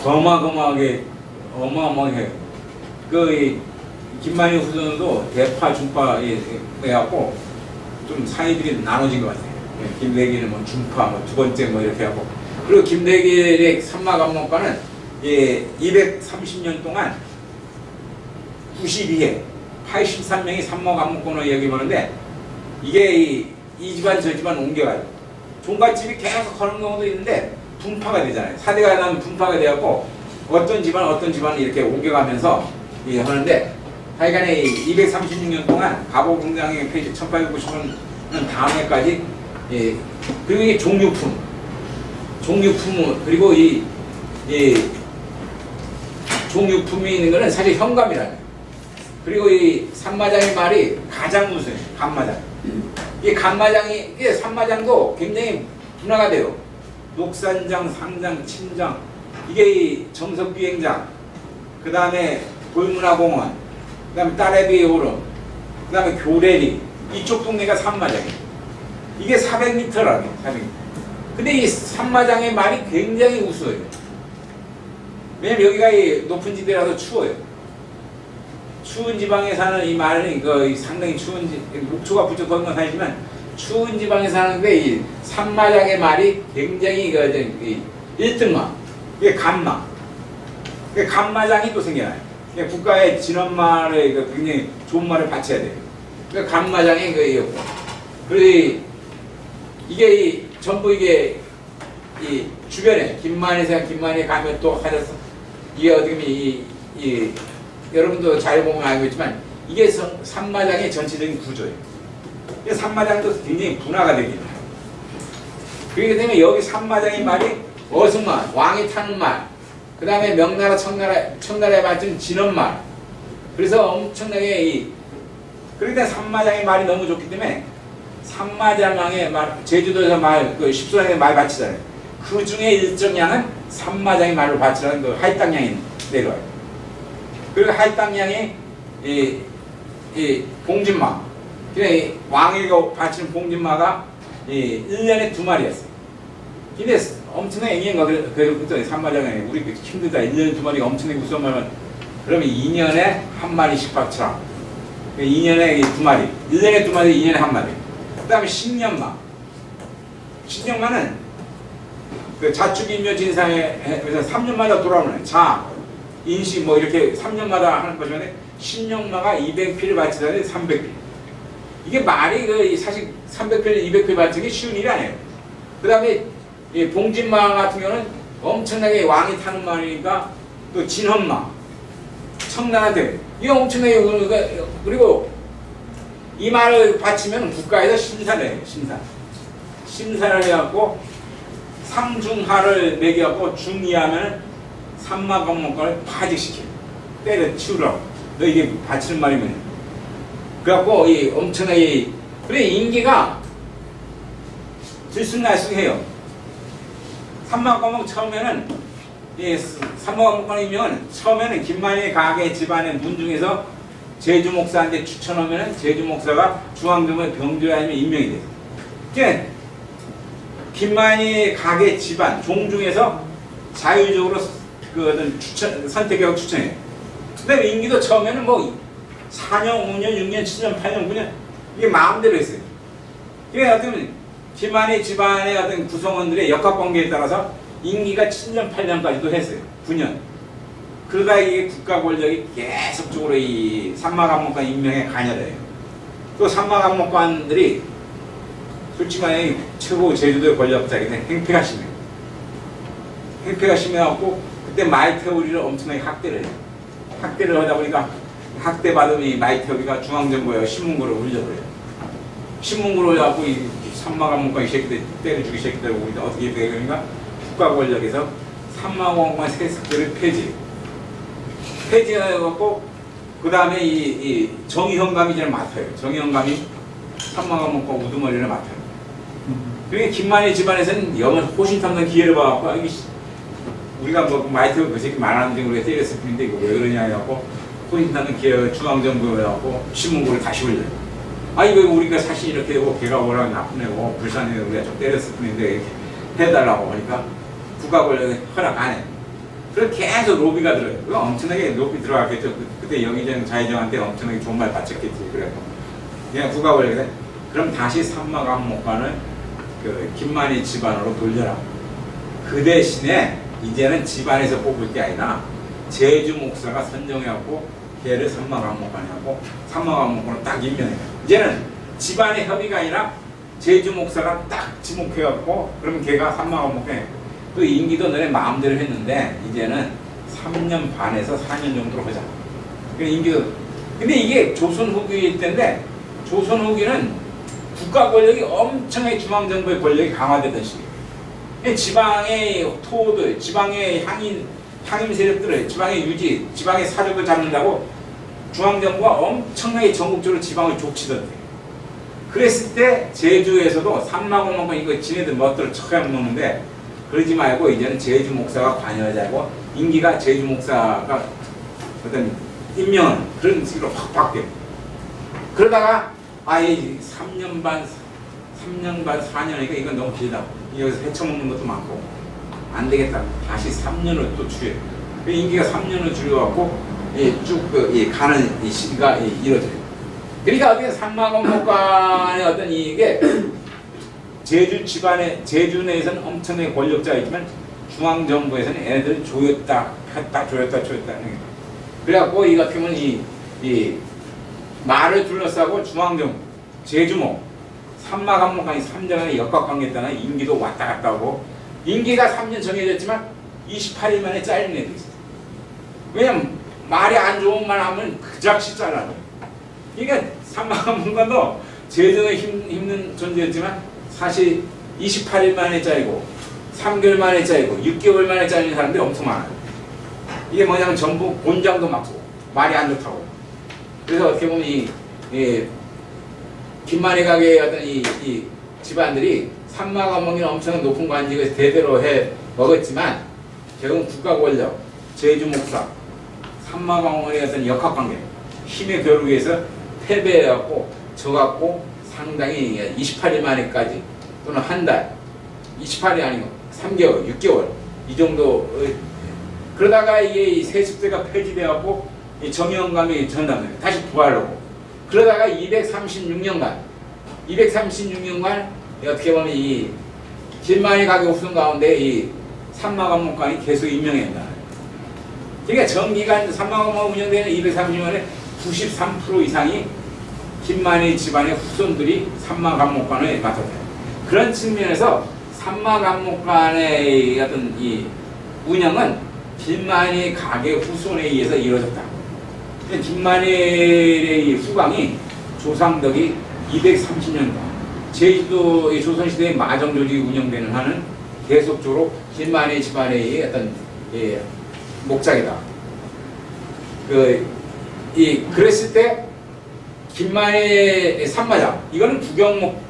어마어마하게 해요. 김만희 후손도 대파, 중파 해갖고 좀 사이들이 나눠진 것 같아요. 김대기는 뭐 중파, 뭐 두 번째 뭐 이렇게 하고 그리고 김대기의 삼마감목관은 230년 동안 92회 83명이 삼마감목관으로 여기보는데 이게 이 집안 저 집안 옮겨가요. 종갓집이 계속 하는 경우도 있는데 분파가 되잖아요. 사대가 나면 분파가 돼갖고 어떤 집안 이렇게 옮겨가면서 하는데 하여간에 236년 동안 가보공장의 페이지 1890년 다음에까지 그리고 이 종유품 그리고 이 종유품이 있는 거는 사실 현감이라는 거예요. 그리고 이 삼마장의 말이 가장 무서워요. 간마장. 이 간마장이 삼마장도 굉장히 분화가 돼요. 녹산장, 상장, 친장 이게 이 정석비행장 그 다음에 돌문화공원 그 다음에 따레비 오름 그 다음에 교래리 이쪽 동네가 삼마장이에요. 이게 400m라고 해요. 400m. 근데 이 삼마장의 말이 굉장히 우스워요. 왜냐면 여기가 이 높은 지대라서 추워요. 추운 지방에 사는 이 말은 상당히 추운 목초가 부쩍 걷는 건 사실이지만 추운 지방에 사는데 이 삼마장의 말이 굉장히 1등마 이게 간마 간마장이 또 생겨나요. 국가의 진원말에 굉장히 좋은 말을 바쳐야 돼요. 간마장이 그리고 이게 전부 이게 이 주변에 김만희 가면 또 하셔서 이게 어떻게 여러분도 잘 보면 알고 있지만 이게 삼마장의 전체적인 구조예요. 삼마장도 굉장히 분화가 되긴 해요. 그렇기 때문에 여기 삼마장의 말이 어승말, 왕이 타는 말, 그 다음에 명나라, 청나라에 맞춘 진원말. 그래서 엄청나게 그렇기 때문에 삼마장의 말이 너무 좋기 때문에 삼마장의 말, 제주도에서 십소장의 말 바치잖아요. 그 중에 일정량은 삼마장의 말을 바치라는 할당량이 내려와요. 그리고 할당량이 봉진마. 왕에게 바치는 봉진마가 이 1년에 2마리였어요. 근데 엄청나게 eng인가 그래서 산마장에 우리 힘들다. 1년에 2마리가 엄청나게 무서운 말은 그러면 2년에 1마리씩 박쳐라. 2년에 2마리, 1년에 2마리, 2년에 1마리. 그 다음에 10년마. 10년마는 그 자축인묘 진상에서 3년마다 돌아오는 자, 인시 뭐 이렇게 3년마다 하는 거죠. 10년마가 200필을 바치다니 300필. 이게 말이 그 사실 300필, 200필 바치기 쉬운 일이 아니에요. 그 다음에 봉진마 같은 경우는 엄청나게 왕이 타는 말이니까 또 진헌마, 청나라대 이게 엄청나게 그리고 이 말을 바치면 국가에서 심사를 해요. 심사를 해갖고 상중하를 매겨갖고 중이하면 삼마검목을 파직시켜요. 때려 치우라고. 너 이게 바치는 말이면. 그래갖고 이 엄청나게 그래 인기가 들쑥날쑥해요. 삼마검목 처음에는 이 삼마검목이면 처음에는 김만희 가게 집안의 문 중에서 제주 목사한테 추천하면은 제주 목사가 중앙정부의 병조에 아니면 임명이 돼요. 이제 김만희 가게 집안 종 중에서 자율적으로 그 어떤 선택하고 추천해요. 근데 임기도 처음에는 뭐 4년, 5년, 6년, 7년, 8년, 9년 이게 마음대로 했어요. 이게 어떤 김만희 집안의 어떤 구성원들의 역학관계에 따라서 임기가 7년, 8년까지도 했어요. 9년. 그러다 이게 국가 권력이 계속적으로 이 산마감목관 임명에 관여돼요. 또 산마감목관들이 솔직히 말해 최고 제주도의 권력자이기 때문에 행패가 심해요. 행패가 심해갖고 그때 마이태우리를 엄청나게 학대를 해요. 학대를 하다 보니까 학대받은 이 마이태우리가 중앙정부에 신문고를 올려버려요. 신문고를 올려갖고 이 산마감목관 이 새끼들 때려주기 새끼들 어떻게 되니까 국가 권력에서 산마감목관 세습들을 폐지해갖고 그 다음에 이 정의현감이 이제 맡아요. 정의현감이 산마감목관 우두머리를 맡아요. 그러니까 김만희 집안에서는 영을 호신탐난 기회를 봐갖고 우리가 뭐 마이태우 그 새끼 말하는 등으로 때렸을 뿐인데 이거 왜 그러냐 해갖고 호신탐난 기회 중앙정부에 해갖고 신문고를 다시 올려요. 아니 왜 우리가 사실 이렇게 되고 걔가 워낙 나쁜 애고 불쌍해 우리가 좀 때렸을 뿐인데 이렇게 해달라고 하니까 국가 권력이 허락 안 해요. 그래서 계속 로비가 들어요. 그거 엄청나게 로비 들어갔겠죠. 그때 영의정, 자의정한테 엄청나게 좋은 말 바쳤겠지. 그래서 그냥 국가 권력이 그럼 다시 산마감목관을 그 김만희 집안으로 돌려라. 그 대신에 이제는 집안에서 뽑을 게 아니라 제주 목사가 선정해갖고 걔를 산마감목관이하고 산마감목관을 딱 임명해요. 이제는 집안의 협의가 아니라 제주 목사가 딱 지목해갖고 그러면 걔가 산마감목관에 또 임기도 너네 마음대로 했는데 이제는 3년 반에서 4년 정도로 하자. 임기도 근데 이게 조선 후기 때인데 조선 후기는 국가 권력이 엄청나게 중앙정부의 권력이 강화되던 시기예요. 지방의 토호들, 지방의 향임 세력들을 지방의 유지, 지방의 사족을 잡는다고 중앙정부가 엄청나게 전국적으로 지방을 족치던데. 그랬을 때 제주에서도 산마공목관 이거 지네들 멋대로 척하면 먹는데 그러지 말고 이제는 제주 목사가 관여하자고 임기가 제주 목사가 어떤 임명은 그런 식으로 확 바뀌어요. 그러다가 아예 3년 반, 4년이니까 이건 너무 길다. 여기서 헤쳐먹는 것도 많고 안 되겠다. 다시 3년을 또 줄여요. 임기가 3년을 줄여갖고 쭉 가는 이 시기가 이루어져요. 그러니까 어떻게 산마공목관의 어떤 이게 제주 집안에 제주 내에서는 엄청나게 권력자이지만 중앙정부에서는 애들 조였다 폈다 조였다. 그래갖고 이 같은 경우는 이 말을 둘러싸고 중앙정부 제주모 산마감목관이 3년간의 역학관계에 따라 임기도 왔다 갔다 하고 임기가 3년 정해졌지만 28일 만에 잘리는 애도 있어요. 왜냐면 말이 안 좋은 말 하면 그 작시 잘라요. 그러니까 산마감목관도 제주도에 힘든 존재였지만 사실 28일 만에 잘리고 3개월 만에 잘리고 6개월 만에 잘리는 사람들이 엄청 많아요. 이게 뭐냐면 전부 곤장도 맞고 말이 안 좋다고. 그래서 어떻게 보면 이 김만희 가게의 어떤 이 집안들이 산마감목이는 엄청 높은 관직을 대대로 해 먹었지만 결국은 국가 권력, 제주 목사, 산마감목의 어떤 역학관계, 힘의 겨루기에서 패배해갖고 져갖고 상당히 28일 만에까지 또는 한 달, 28이 아니고 3개월, 6개월 이 정도. 그러다가 이게 세습제가 폐지되었고 정의원감이 전담돼요. 다시 부활하고. 그러다가 236년간 어떻게 보면 이 김만희 가게 후손 가운데 이 산마감목관이 계속 임명된다. 그러니까 정기간 산마감목 운영되는 230년에 93% 이상이 김만희 집안의 후손들이 산마감목관을 맡았다. 그런 측면에서 산마감목관의 어떤 이 운영은 김만희 가게 후손에 의해서 이루어졌다. 김만희의 후광이 조상덕이 230년간 제주도 조선시대의 마정조직이 운영되는 한은 계속적으로 김만희 집안의 어떤 목장이다. 그랬을 때 김만희의 산마장 이거는 국영목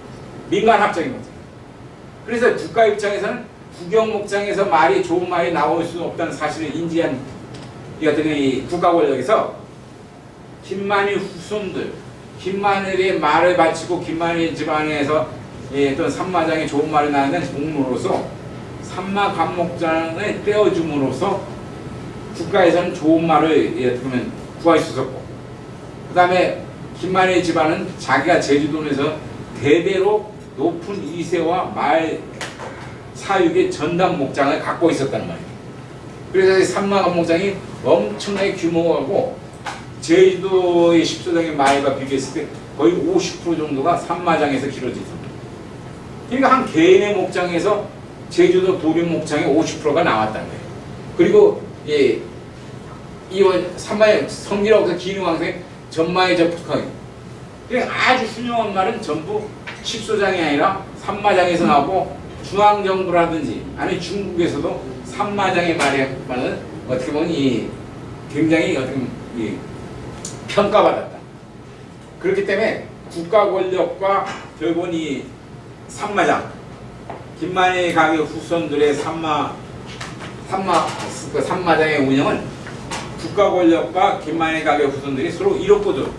민간합작인 거죠. 그래서 국가 입장에서는 국영목장에서 말이 좋은 말이 나올 수 없다는 사실을 인지한 이 어떤 이 국가 권력에서 김만희 후손들, 김만희의 말을 바치고 김만희 집안에서 어떤 산마장에 좋은 말이 나는 공로로서 산마감목장을 떼어줌으로써 국가에서는 좋은 말을 구할 수 있었고, 그 다음에 김만희 집안은 자기가 제주도에서 대대로 높은 이세와 말 사육의 전담 목장을 갖고 있었다는 말이에요. 그래서 산마감목장이 엄청나게 규모하고 제주도의 10소장의 말과 비교했을 때 거의 50% 정도가 산마장에서 길어져 있습니다. 그러니까 한 개인의 목장에서 제주도 도립 목장의 50%가 나왔다는 거예요. 그리고 이원 산마의 성기라고 기능왕생 전마의 접촉하기. 그러니까 아주 훌륭한 말은 전부 10소장이 아니라 산마장에서 나오고 중앙정부라든지 아니 중국에서도 산마장의 말은 어떻게 보면 굉장히 어떻게 보면 평가받았다. 그렇기 때문에 국가 권력과 결국은 이 산마장 김만희 가게 후손들의 산마장의 운영은 국가 권력과 김만희 가게 후손들이 서로 이롭고도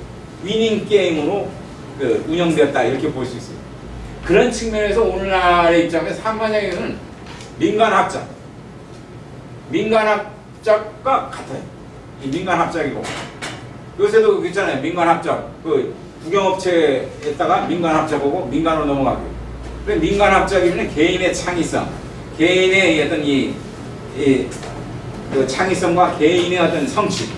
위닝 게임으로 운영되었다 이렇게 볼 수 있어요. 그런 측면에서 오늘날의 입장에서 산마장에서는 민간합작과 같아요. 이 민간합작이고 요새도 있잖아요. 민간합작 국영업체에다가 민간합작하고 민간으로 넘어가고. 근데 민간합작이면 개인의 창의성, 개인의 어떤 그 창의성과 개인의 어떤 성취.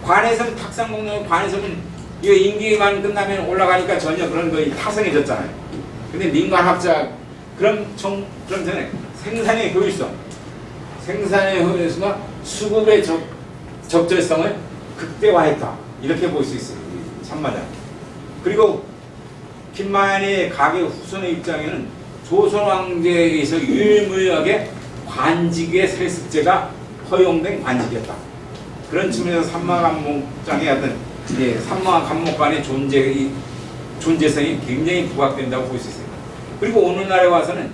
관에서는 탁상 공룡 관에서는 이거 임기만 끝나면 올라가니까 전혀 그런 거에 타성해졌잖아요. 근데 민간합작 그럼 전에 생산의 효율성, 생산의 효율성과 수급의 적절성을 극대화했다. 이렇게 볼 수 있어요. 산마장. 그리고 김만희 가게 후손의 입장에는 조선 황제에 의해서 유일무이하게 관직의 세습제가 허용된 관직이었다. 그런 측면에서 산마감목장의 어떤 산마감목관의 존재성이 굉장히 부각된다고 볼 수 있습니다. 그리고 오늘날에 와서는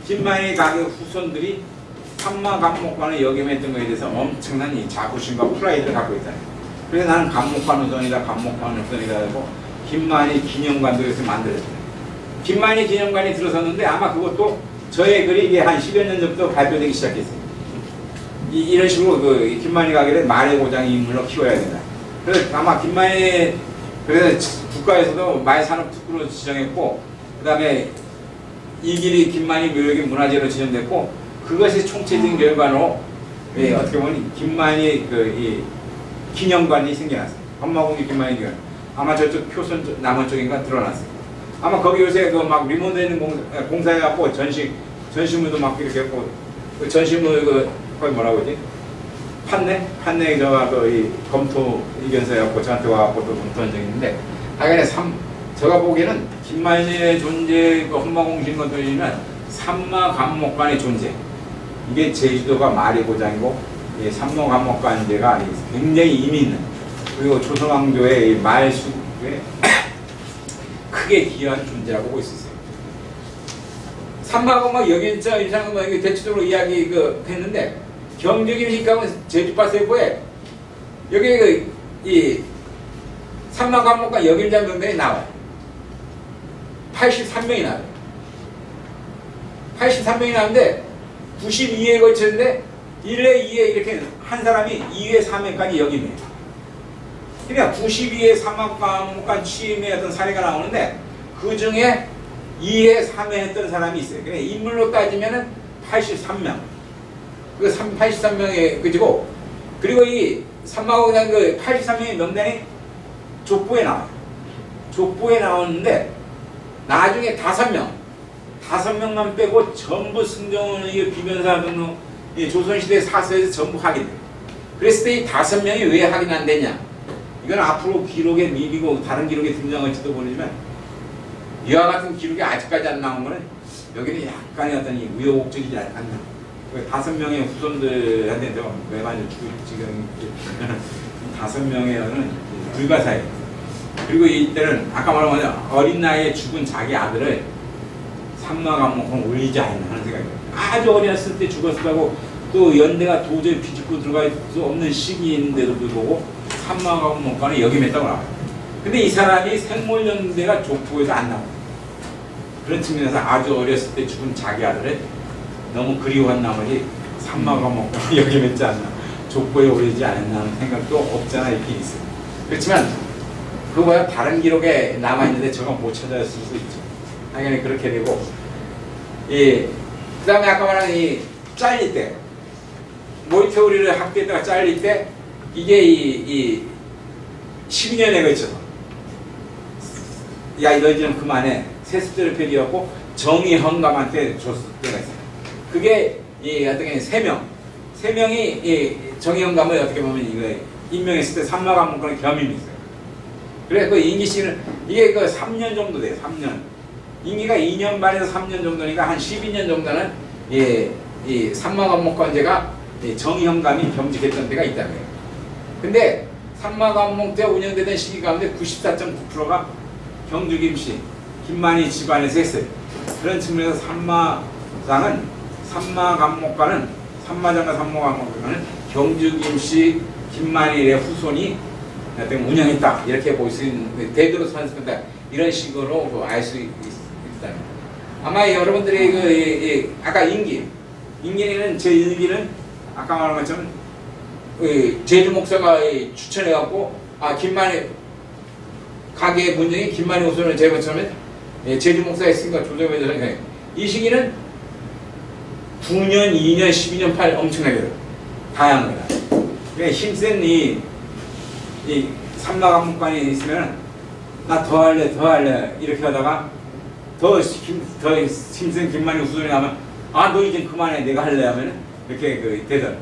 김만희 가게 후손들이 산마감목관을 역임했던 것에 대해서 엄청난 이 자부심과 프라이드를 갖고 있다. 그래서 나는 감목관 후손이다, 감목관 후손이다 하고 김만희 기념관도 여기서 만들었어요. 김만희 기념관이 들어섰는데 아마 그것도 저의 글이 이게 한 10여 년 전부터 발표되기 시작했어요. 이런 식으로 김만희 가게를 말의 고장 인물로 키워야 된다. 그래서 아마 그래서 국가에서도 말산업특구로 지정했고, 그 다음에 이 길이 김만희 묘역의 문화재로 지정됐고, 그것이 총체적인 결과로 어떻게 보면 김만희 이 기념관이 생겨났어요. 한마공기 김만희 기념관. 아마 저쪽 표선 남원 쪽인가 드러났어요. 아마 거기 요새 막 리모델링 공사해갖고 전시물도 막 이렇게 했고, 그 전시물 거기 뭐라고 하지? 판내 이 검토 의견서 해갖고 저한테 와갖고 또 검토한 적이 있는데, 당연히 제가 보기에는 김만희의 존재, 험마공신 것들이면 산마감목관의 존재. 이게 제주도가 말의 고장이고, 산마감목관제가 굉장히 의미 있는, 그리고 조선왕조의 말수에 크게 기여한 존재라고 볼 수 있어요. 산마감목 여기자 이상은 대체적으로 이야기 했는데, 경주김식감은 제주파세포에 여기 이 산마감목관 역일장 명단이 나와요. 83명이 나와요. 83명이 나오는데 92회에 걸쳤는데 1회, 2회 이렇게 한 사람이 2회, 3회까지 역임해요. 그러니까 92회 사막과목간 취임의 어떤 사례가 나오는데 그 중에 2회, 3회 했던 사람이 있어요. 그러니까 인물로 따지면은 83명. 그 83명의 그지고 그리고 이 사막과목간 그 83명의 명단이 족보에 나와요. 족보에 나오는데 나중에 5명만 빼고 전부 승정원의 비변사 등록 조선시대 사서에서 전부 확인돼요. 그랬을 때 이 5명이 왜 확인 안 되냐? 이건 앞으로 기록에 미리고 다른 기록에 등장할지도 모르지만 이와 같은 기록이 아직까지 안 나온 거는 여기는 약간의 어떤 우여곡절이지 않나. 5명의 후손들한테 왜 많이 지금 5명의 불가사예요. 그리고 이때는 아까 말한 거죠. 어린 나이에 죽은 자기 아들을 삼마감목으로 올리지 않나 하는 생각이에요. 아주 어렸을 때 죽었다고 또 연대가 도저히 비집고 들어갈 수 없는 시기인데도 불구하고 삼마감목관에 역임했다고 나와요. 근데 이 사람이 생물연대가 족보에서 안 나와요. 그런 측면에서 아주 어렸을 때 죽은 자기 아들을 너무 그리워한 나머지 삼마감목관에 역임했지 않나, 족보에 오르지 않았나 하는 생각도 없잖아 있긴 있어요. 그렇지만 그거야 다른 기록에 남아있는데 저가 못 찾아낼 수도 있죠. 당연히 그렇게 되고, 그 다음에 아까 말한 이 잘릴 때, 모의태우리를 학교에다가 잘릴 때, 이게 이 12년에 걸쳐서, 야, 너희들은 그만해. 세습제를 폐기하고 정의헌감한테 줬을 때가 있어요. 그게 어떻게 3명. 3명이 이 정의헌감을 어떻게 보면 이거 임명했을 때 삼마감목관의 겸임이 있어요. 그래, 그 임기시는, 이게 그 3년 정도 돼요, 3년. 임기가 2년 반에서 3년 정도니까 한 12년 정도는 이 삼마감목관제가 정의헌감이 겸직했던 때가 있다는 거예요. 근데 삼마감목제 운영되던 시기 가운데 94.9%가 경주 김씨, 김만희 집안에서 했어요. 그런 측면에서 삼마감목관은 삼마장과 삼마감목관은 경주 김씨, 김만희의 후손이 운영했다 이렇게 볼 수 있는 대대로 선습한다 이런 식으로 알 수 있다. 아마 여러분들이 아까 임기는 제 일기는 아까 말한 것처럼 제주 목사가 추천해갖고 김만희 가게의 분쟁이 김만희 후손을 제가 처음에 제주 목사가 했으니까 조정에서 이 시기는 9년, 2년, 12년, 8년 엄청나게 다양한 거다. 그러니까 힘센 이 삼마감목관이 있으면 나 더 할래 이렇게 하다가 더 힘센 김만희 후손이 나면 너 이제 그만해 내가 할래 하면 이렇게 되던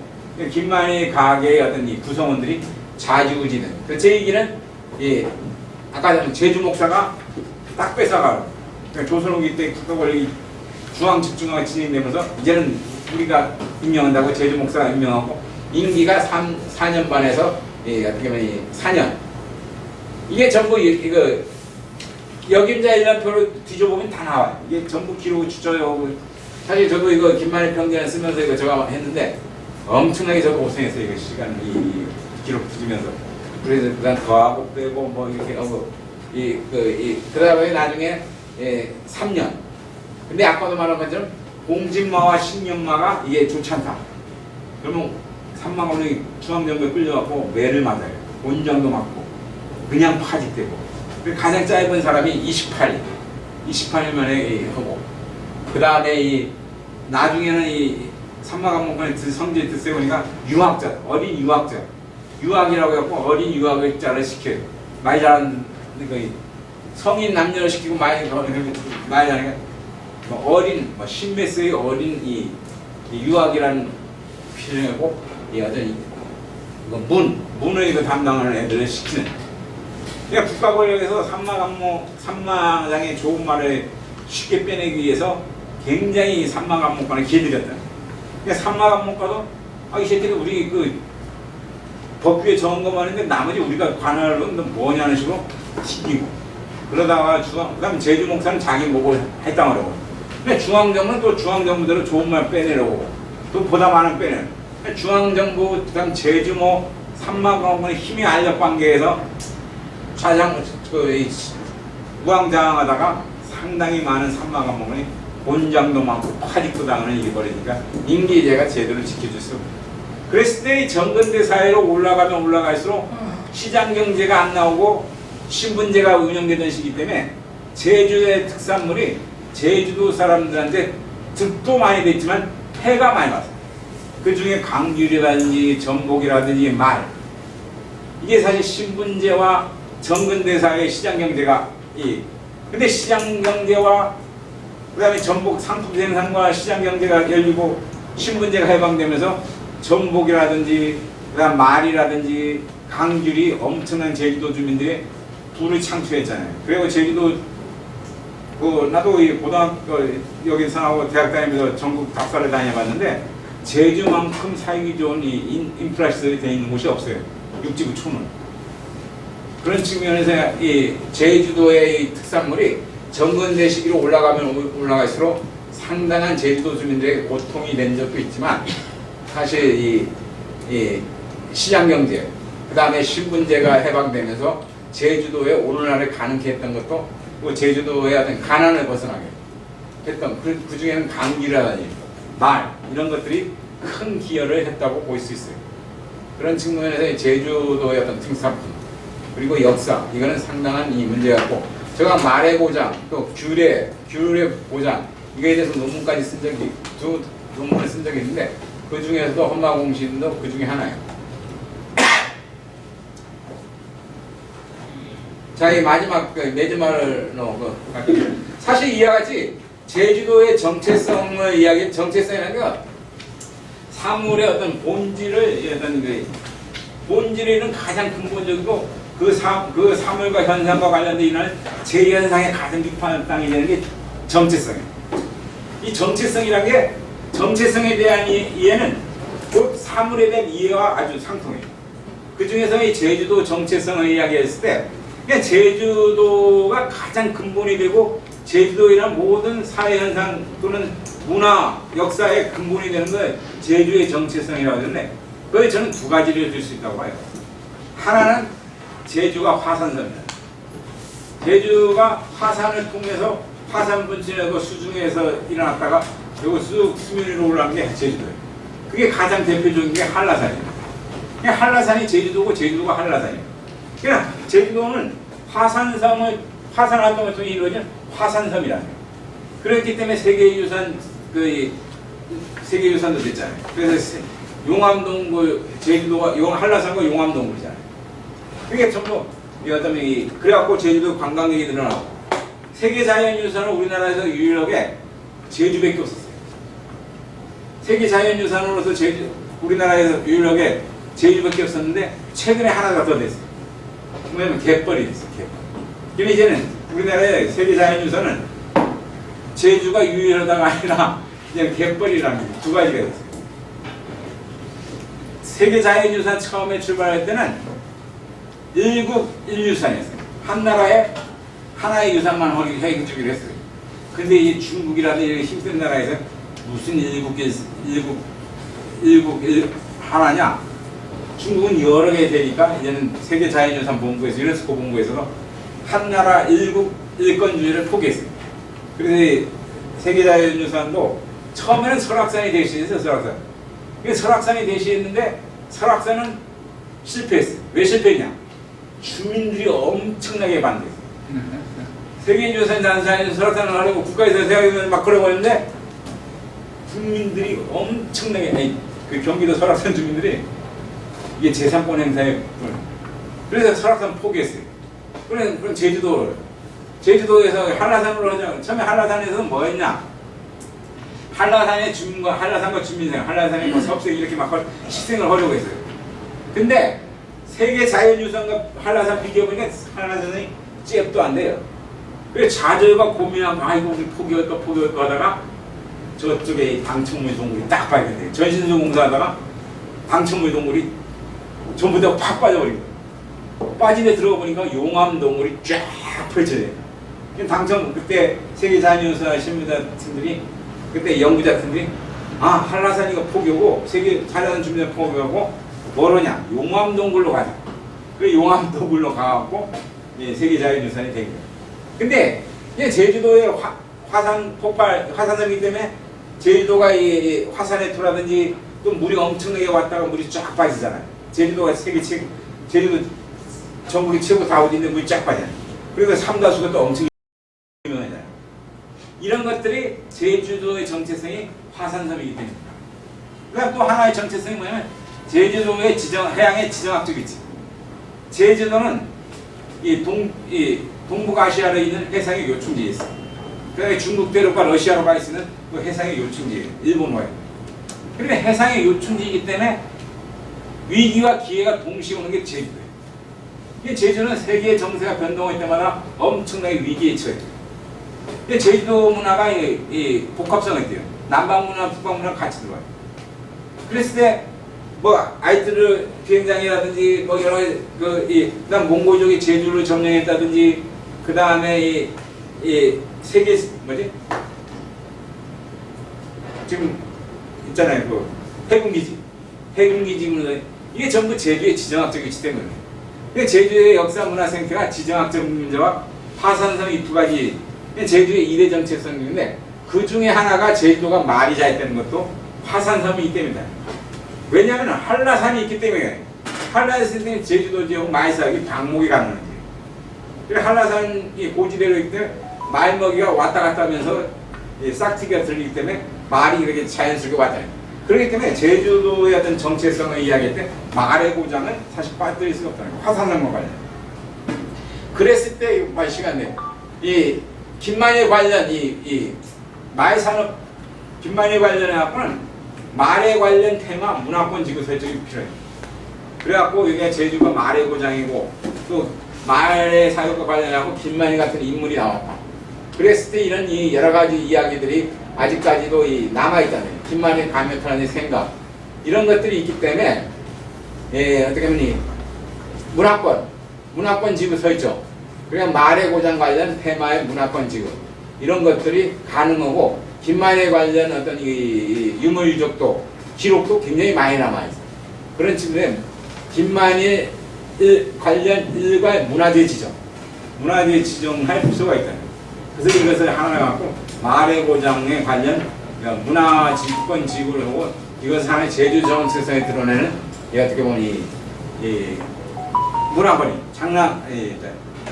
김만희 가게의 어떤 이 구성원들이 좌지우지는 제 얘기는 아까 제주 목사가 딱 뺏어가고 조선 후기 때 국가권력이 중앙 집중화가 진행되면서 이제는 우리가 임명한다고 제주 목사가 임명하고 임기가 4년 반에서 어떻게 보면 4년. 이게 전부 이거 역임자 일람표를 뒤져보면 다 나와요. 이게 전부 기록을 추천하고 사실 저도 이거 김만희 평전을 쓰면서 이거 제가 했는데 엄청나게 저도 고생했어요. 이거 시간 이 기록 뒤지면서. 그래서 그다음 더하고 빼고 뭐 이렇게 하고 그다음에 나중에 3년. 근데 아까도 말한 것처럼 공진마와 신년마가 이게 좋지 않다. 그러면 삼마감목이 중앙정부에 끌려갖고 매를 맞아요. 원정도 맞고 그냥 파직되고 가장 짧은 사람이 28일 만에 하고 그 다음에 나중에는 이 삼마감목관의 성질이 드세보니까 유학자, 어린 유학이라고 해갖고 어린 유학자를 시켜요. 많이 자란 성인 남녀를 시키고 많이 자라니까 어린 십몇 세의 어린 이 유학이라는 필요하고 어떤 문을 담당하는 애들을 시키는. 그러니까 국가 권력에서 삼마장의 좋은 말을 쉽게 빼내기 위해서 굉장히 삼마감목관을 길들였다. 그러니까 삼마감목관도 이 새끼들 우리 법규에 정한 것만 했는데 나머지 우리가 관할은 뭐냐는 식으로 시키고 그러다가 그다음 제주 목사는 자기 목을 했다고 그러고 근데 중앙정부는 또 중앙정부대로 좋은 말 빼내려고 또 보다 많은 빼내. 중앙정부 그다음 제주모 삼마감목관의 힘의 알력 관계에서 우왕좌왕하다가 상당히 많은 삼마감목관이 곤장도 많고 파직도 당하는 일이 벌어지니까 인기제가 제대로 지켜줄 수 없어요. 그랬을 때 정근대 사회로 올라가면 올라갈수록 시장경제가 안 나오고 신분제가 운영되던 시기 때문에 제주의 특산물이 제주도 사람들한테 득도 많이 됐지만 해가 많이 왔어요. 그 중에 강귤이라든지 전복이라든지 말, 이게 사실 신분제와 정근대사의 시장경제가 근데 시장경제와 그 다음에 전복 상품 생산과 시장경제가 열리고 신분제가 해방되면서 전복이라든지 그다음 말이라든지 강귤이 엄청난 제주도 주민들의 부를 창출했잖아요. 그리고 제주도 나도 이 고등학교 여기서 하고 대학 다니면서 전국 답사를 다녀봤는데 제주만큼 살기 좋은 이 인프라 시설이 되어 있는 곳이 없어요. 육지부 초문. 그런 측면에서 이 제주도의 이 특산물이 정근대 시기로 올라가면 올라갈수록 상당한 제주도 주민들에게 고통이 된 적도 있지만 사실 이 시장경제, 그 다음에 신분제가 해방되면서 제주도에 오늘날에 가능케 했던 것도 제주도의 어떤 가난을 벗어나게 했던 그 중에는 강기라든지 말 이런 것들이 큰 기여를 했다고 볼 수 있어요. 그런 측면에서 제주도의 어떤 특산품 그리고 역사 이거는 상당한 이 문제였고 제가 말의 고장 또 귤의 고장 이거에 대해서 논문까지 쓴 적이 두 논문을 쓴 적이 있는데 그 중에서도 험마공신도 그 중에 하나예요. 자, 이 마지막 매주말을 사실 이와 같이 제주도의 정체성을 이야기한 정체성이라는 건 사물의 어떤 본질을 본질에는 가장 근본적이고 그 사물과 현상과 관련된 일어나는 재현상의 가장 깊은 땅이 되는 게 정체성이에요. 이 정체성이라는 게 정체성에 대한 이해는 곧 사물에 대한 이해와 아주 상통해요. 그 중에서 이 제주도 정체성을 이야기했을 때 그냥 제주도가 가장 근본이 되고 제주도이란 모든 사회현상 또는 문화, 역사의 근본이 되는 건 제주의 정체성이라고 하는데 그걸 저는 두 가지를 줄 수 있다고 봐요. 하나는 제주가 화산섬이다. 제주가 화산을 통해서 화산 분출하고 수중에서 일어났다가 요거 쑥 수면 위로 올라간 게 제주도예요. 그게 가장 대표적인 게 한라산이에요. 한라산이 제주도고 제주도가 한라산이에요. 그러니까 제주도는 화산 활동을 통해 이루어진 화산섬이라는 거예요. 그렇기 때문에 세계유산 세계유산도 됐잖아요. 그래서 용암동굴 제주도가 한라산과 용암동굴이잖아요. 그게 전부 그래갖고 제주도 관광객이 늘어나고 세계자연유산은 우리나라에서 유일하게 제주밖에 없었어요. 세계자연유산으로서 우리나라에서 유일하게 제주밖에 없었는데 최근에 하나가 더 됐어요. 뭐냐면 갯벌이 됐어요. 갯벌. 근데 이제는 우리나라의 세계자연유산은 제주가 유일하다가 아니라 그냥 갯벌이라는 두 가지가 됐어요. 세계자연유산 처음에 출발할 때는 일국 일유산이었어요. 한 나라에 하나의 유산만 해주기로 했어요. 근데 이 중국이라는 힘센 나라에서 무슨 일국 하나냐? 중국은 여러 개 되니까 이제는 세계자연유산본부에서 유네스코 본부에서도 한 나라 일국 일권주의를 포기했어요. 그래서 세계자연유산도 처음에는 설악산이 대시했어요. 설악산. 설악산이 대시했는데 설악산은 실패했어요. 왜 실패했냐? 주민들이 엄청나게 반대했어요. 세계유산 단사에서 설악산을 하려고 국가에서 생각해서 막 그러고 있는데 국민들이 엄청나게 그 경기도 설악산 주민들이 이게 재산권 행사에 그래서 설악산 포기했어요. 그럼 제주도에서 한라산으로 하자. 처음에 한라산에서는 뭐 했냐? 한라산의 주민과 한라산과 주민생, 한라산의 뭐 섭생 이렇게 막 시생을 하려고 했어요. 근데 세계 자연유산과 한라산 비교해보니까 한라산이 잽도 안 돼요. 그래서 좌절과 고민하고 아이고 우리 포기할까 하다가 저쪽에 방청물 동굴이 딱 발견돼요. 전신수 공사하다가 방청물 동굴이 전부 다 팍 빠져버린 거예요. 빠진 데 들어가 보니까 용암 동굴이 쫙 펼쳐져요. 그때 세계 자연유산 신문자들이 그때 연구자들이 한라산 이거 포기하고 세계 한라산 주민들 포기하고 뭐로냐 용암동굴로 가자. 그 용암동굴로 가갖고 세계 자연유산이 된 거예요. 근데 제주도의 화산 폭발, 화산점이기 때문에 제주도가 이 화산의 토라든지 또 물이 엄청나게 왔다가 물이 쫙 빠지잖아요. 제주도가 제주도 전국이 최고 다우지인데 물이 쫙 빠지잖아요. 그리고 삼다수가 또 엄청 유명하잖아요. 이런 것들이 제주도의 정체성이 화산섬이기 때문입니다. 그다음 또 하나의 정체성이 뭐냐면 제주도의 해양의 지정학적 위치. 제주도는 이 동북아시아에 있는 해상의 요충지에 있어요. 그다음에 중국 대륙과 러시아로가 있는 그 해상의 요충지예요. 일본과의. 그러니까 해상의 요충지이기 때문에 위기와 기회가 동시에 오는 게 제주도예요. 이 제주는 세계의 정세가 변동할 때마다 엄청나게 위기에 처해요. 제주도 문화가 이 복합성이 돼요. 남방 문화, 북방 문화 같이 들어와요. 그랬을 때 뭐 아이들을 비행장이라든지 뭐 여러 그다음 몽골족이 제주를 점령했다든지 그 다음에 이 세계 뭐지 지금 있잖아요 그 해군기지 문화 이게 전부 제주의 지정학적 위치 때문에. 그러니까 제주의 역사 문화 생태가 지정학적 문제와 화산섬 이 두 가지 제주의 2대 정체성인데 그 중에 하나가 제주도가 말이 잘 있다는 것도 화산섬이 있기 때문이다. 왜냐하면 한라산이 있기 때문에 한라산이 제주도 지역 말사기 방목이 가능하지. 그래서 한라산이 고지대로 있기 때문에 말먹이가 왔다 갔다 하면서 싹트기가 들리기 때문에 말이 이렇게 자연스럽게 왔잖아요. 그렇기 때문에 제주도의 어떤 정체성을 이야기할 때 말의 고장은 사실 빠뜨릴 수가 없다는 거예요. 화산섬과 관련. 그랬을 때 말 시간에 이 김만희 관련 이 말산업 김만희 관련해 갖고는 말에 관련 테마 문화권 지구 설정이 필요해요. 그래갖고 여기가 제주가 말의 고장이고 또 말의 사역과 관련하고 김만희 같은 인물이 나왔다. 그랬을 때 이런 이 여러 가지 이야기들이 아직까지도 남아있다는 김만희 감명하는 생각 이런 것들이 있기 때문에 어떻게 보면 이 문화권 지구 설정 그냥 말의 고장 관련 테마의 문화권 지구 이런 것들이 가능하고 김만희 관련 어떤 이 유물 유적도 기록도 굉장히 많이 남아있어요. 그런 측면에 김만희 관련 일괄 문화재 지정할 필요가 있다는 거예요. 그래서 이것을 하나 갖고 말의 고장에 관련 문화지권 지구를 하고 이것을 하나의 제주 정체성에 드러내는 어떻게 보면 이 문화권이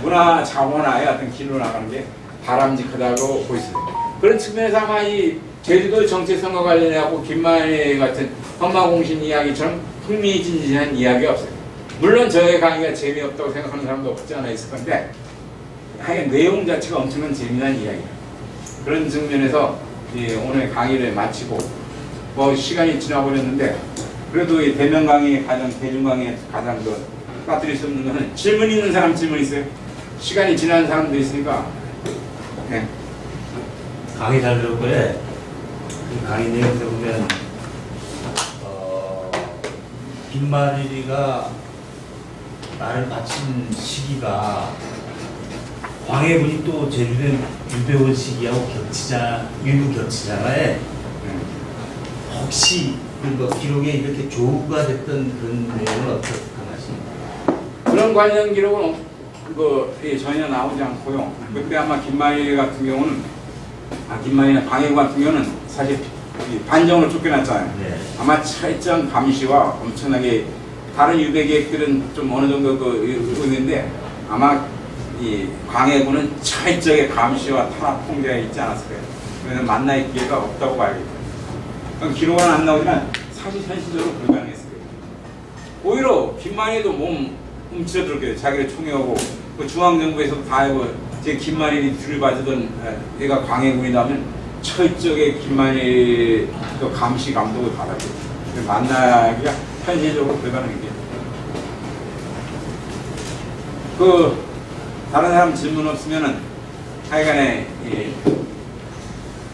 문화 자원화의 어떤 길로 나가는 게 바람직하다고 보였어요. 그런 측면에서 아마 이 제주도 정체성과 관련해서 김만희 같은 험마공신 이야기처럼 흥미진진한 이야기가 없어요. 물론 저의 강의가 재미없다고 생각하는 사람도 없지 않아 있을 건데 하여간 내용 자체가 엄청난 재미난 이야기예요. 그런 측면에서 오늘 강의를 마치고 뭐 시간이 지나버렸는데 그래도 이 대면 강의 가장 대중 강의에 가장 빠뜨릴 수 없는 것은 질문 있는 사람 질문 있어요? 시간이 지난 사람도 있으니까 네. 강의 잘 들었고요. 그 강의 내용에서 보면 김만희가 말을 바친 시기가 광해군이 또 제주도에 유배온 시기하고 일부 겹치잖아요. 혹시 그 기록에 이렇게 조우가 됐던 그런 내용은 어떻게 생각하십니까? 그런 관련 기록은 전혀 나오지 않고요. 그때 아마 김만희 같은 경우는 김만희나 광해군 같은 경우는 사실 반정으로 쫓겨났잖아요. 네. 아마 철저한 감시와 엄청나게 다른 유배 계획들은 좀 어느 정도 있는데 아마 이 광해군은 철저하게 감시와 탄압 통제에 있지 않았을까요? 그래서 만날 기회가 없다고 봐야겠죠. 기록은 안 나오지만 사실 현실적으로 불가능했을 거예요. 오히려 김만희도 몸 움츠러들었겠어요. 자기를 총애하고 그 중앙정부에서도 다 알고 제 김만희 뒤를 봐주던 얘가 광해군이라면 철저하게 김만희 감시 감독을 받았죠. 만나기가 현실적으로 불가능했겠죠. 다른 사람 질문 없으면은 하여간에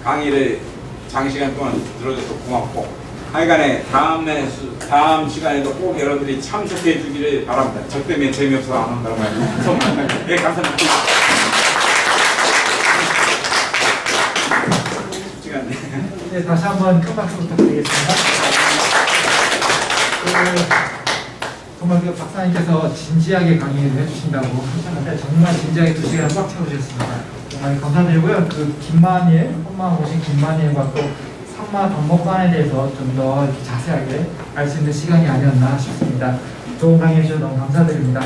강의를 장시간 동안 들어줘서 고맙고 하여간에 다음 시간에도 꼭 여러분들이 참석해 주기를 바랍니다. 저 때문에 재미없어서 안 한다고 말이에요. 네, 감사합니다. 네, 다시 한번 큰 박수 부탁드리겠습니다. 정말 그 박사님께서 진지하게 강의를 해주신다고 하셨는데 정말 진지하게 2시간 꽉 채우셨습니다. 감사드리고요. 그 김만일, 험마 오신 김만일과 또 산마 덕목관에 대해서 좀 더 자세하게 알 수 있는 시간이 아니었나 싶습니다. 좋은 강의 해주셔서 너무 감사드립니다.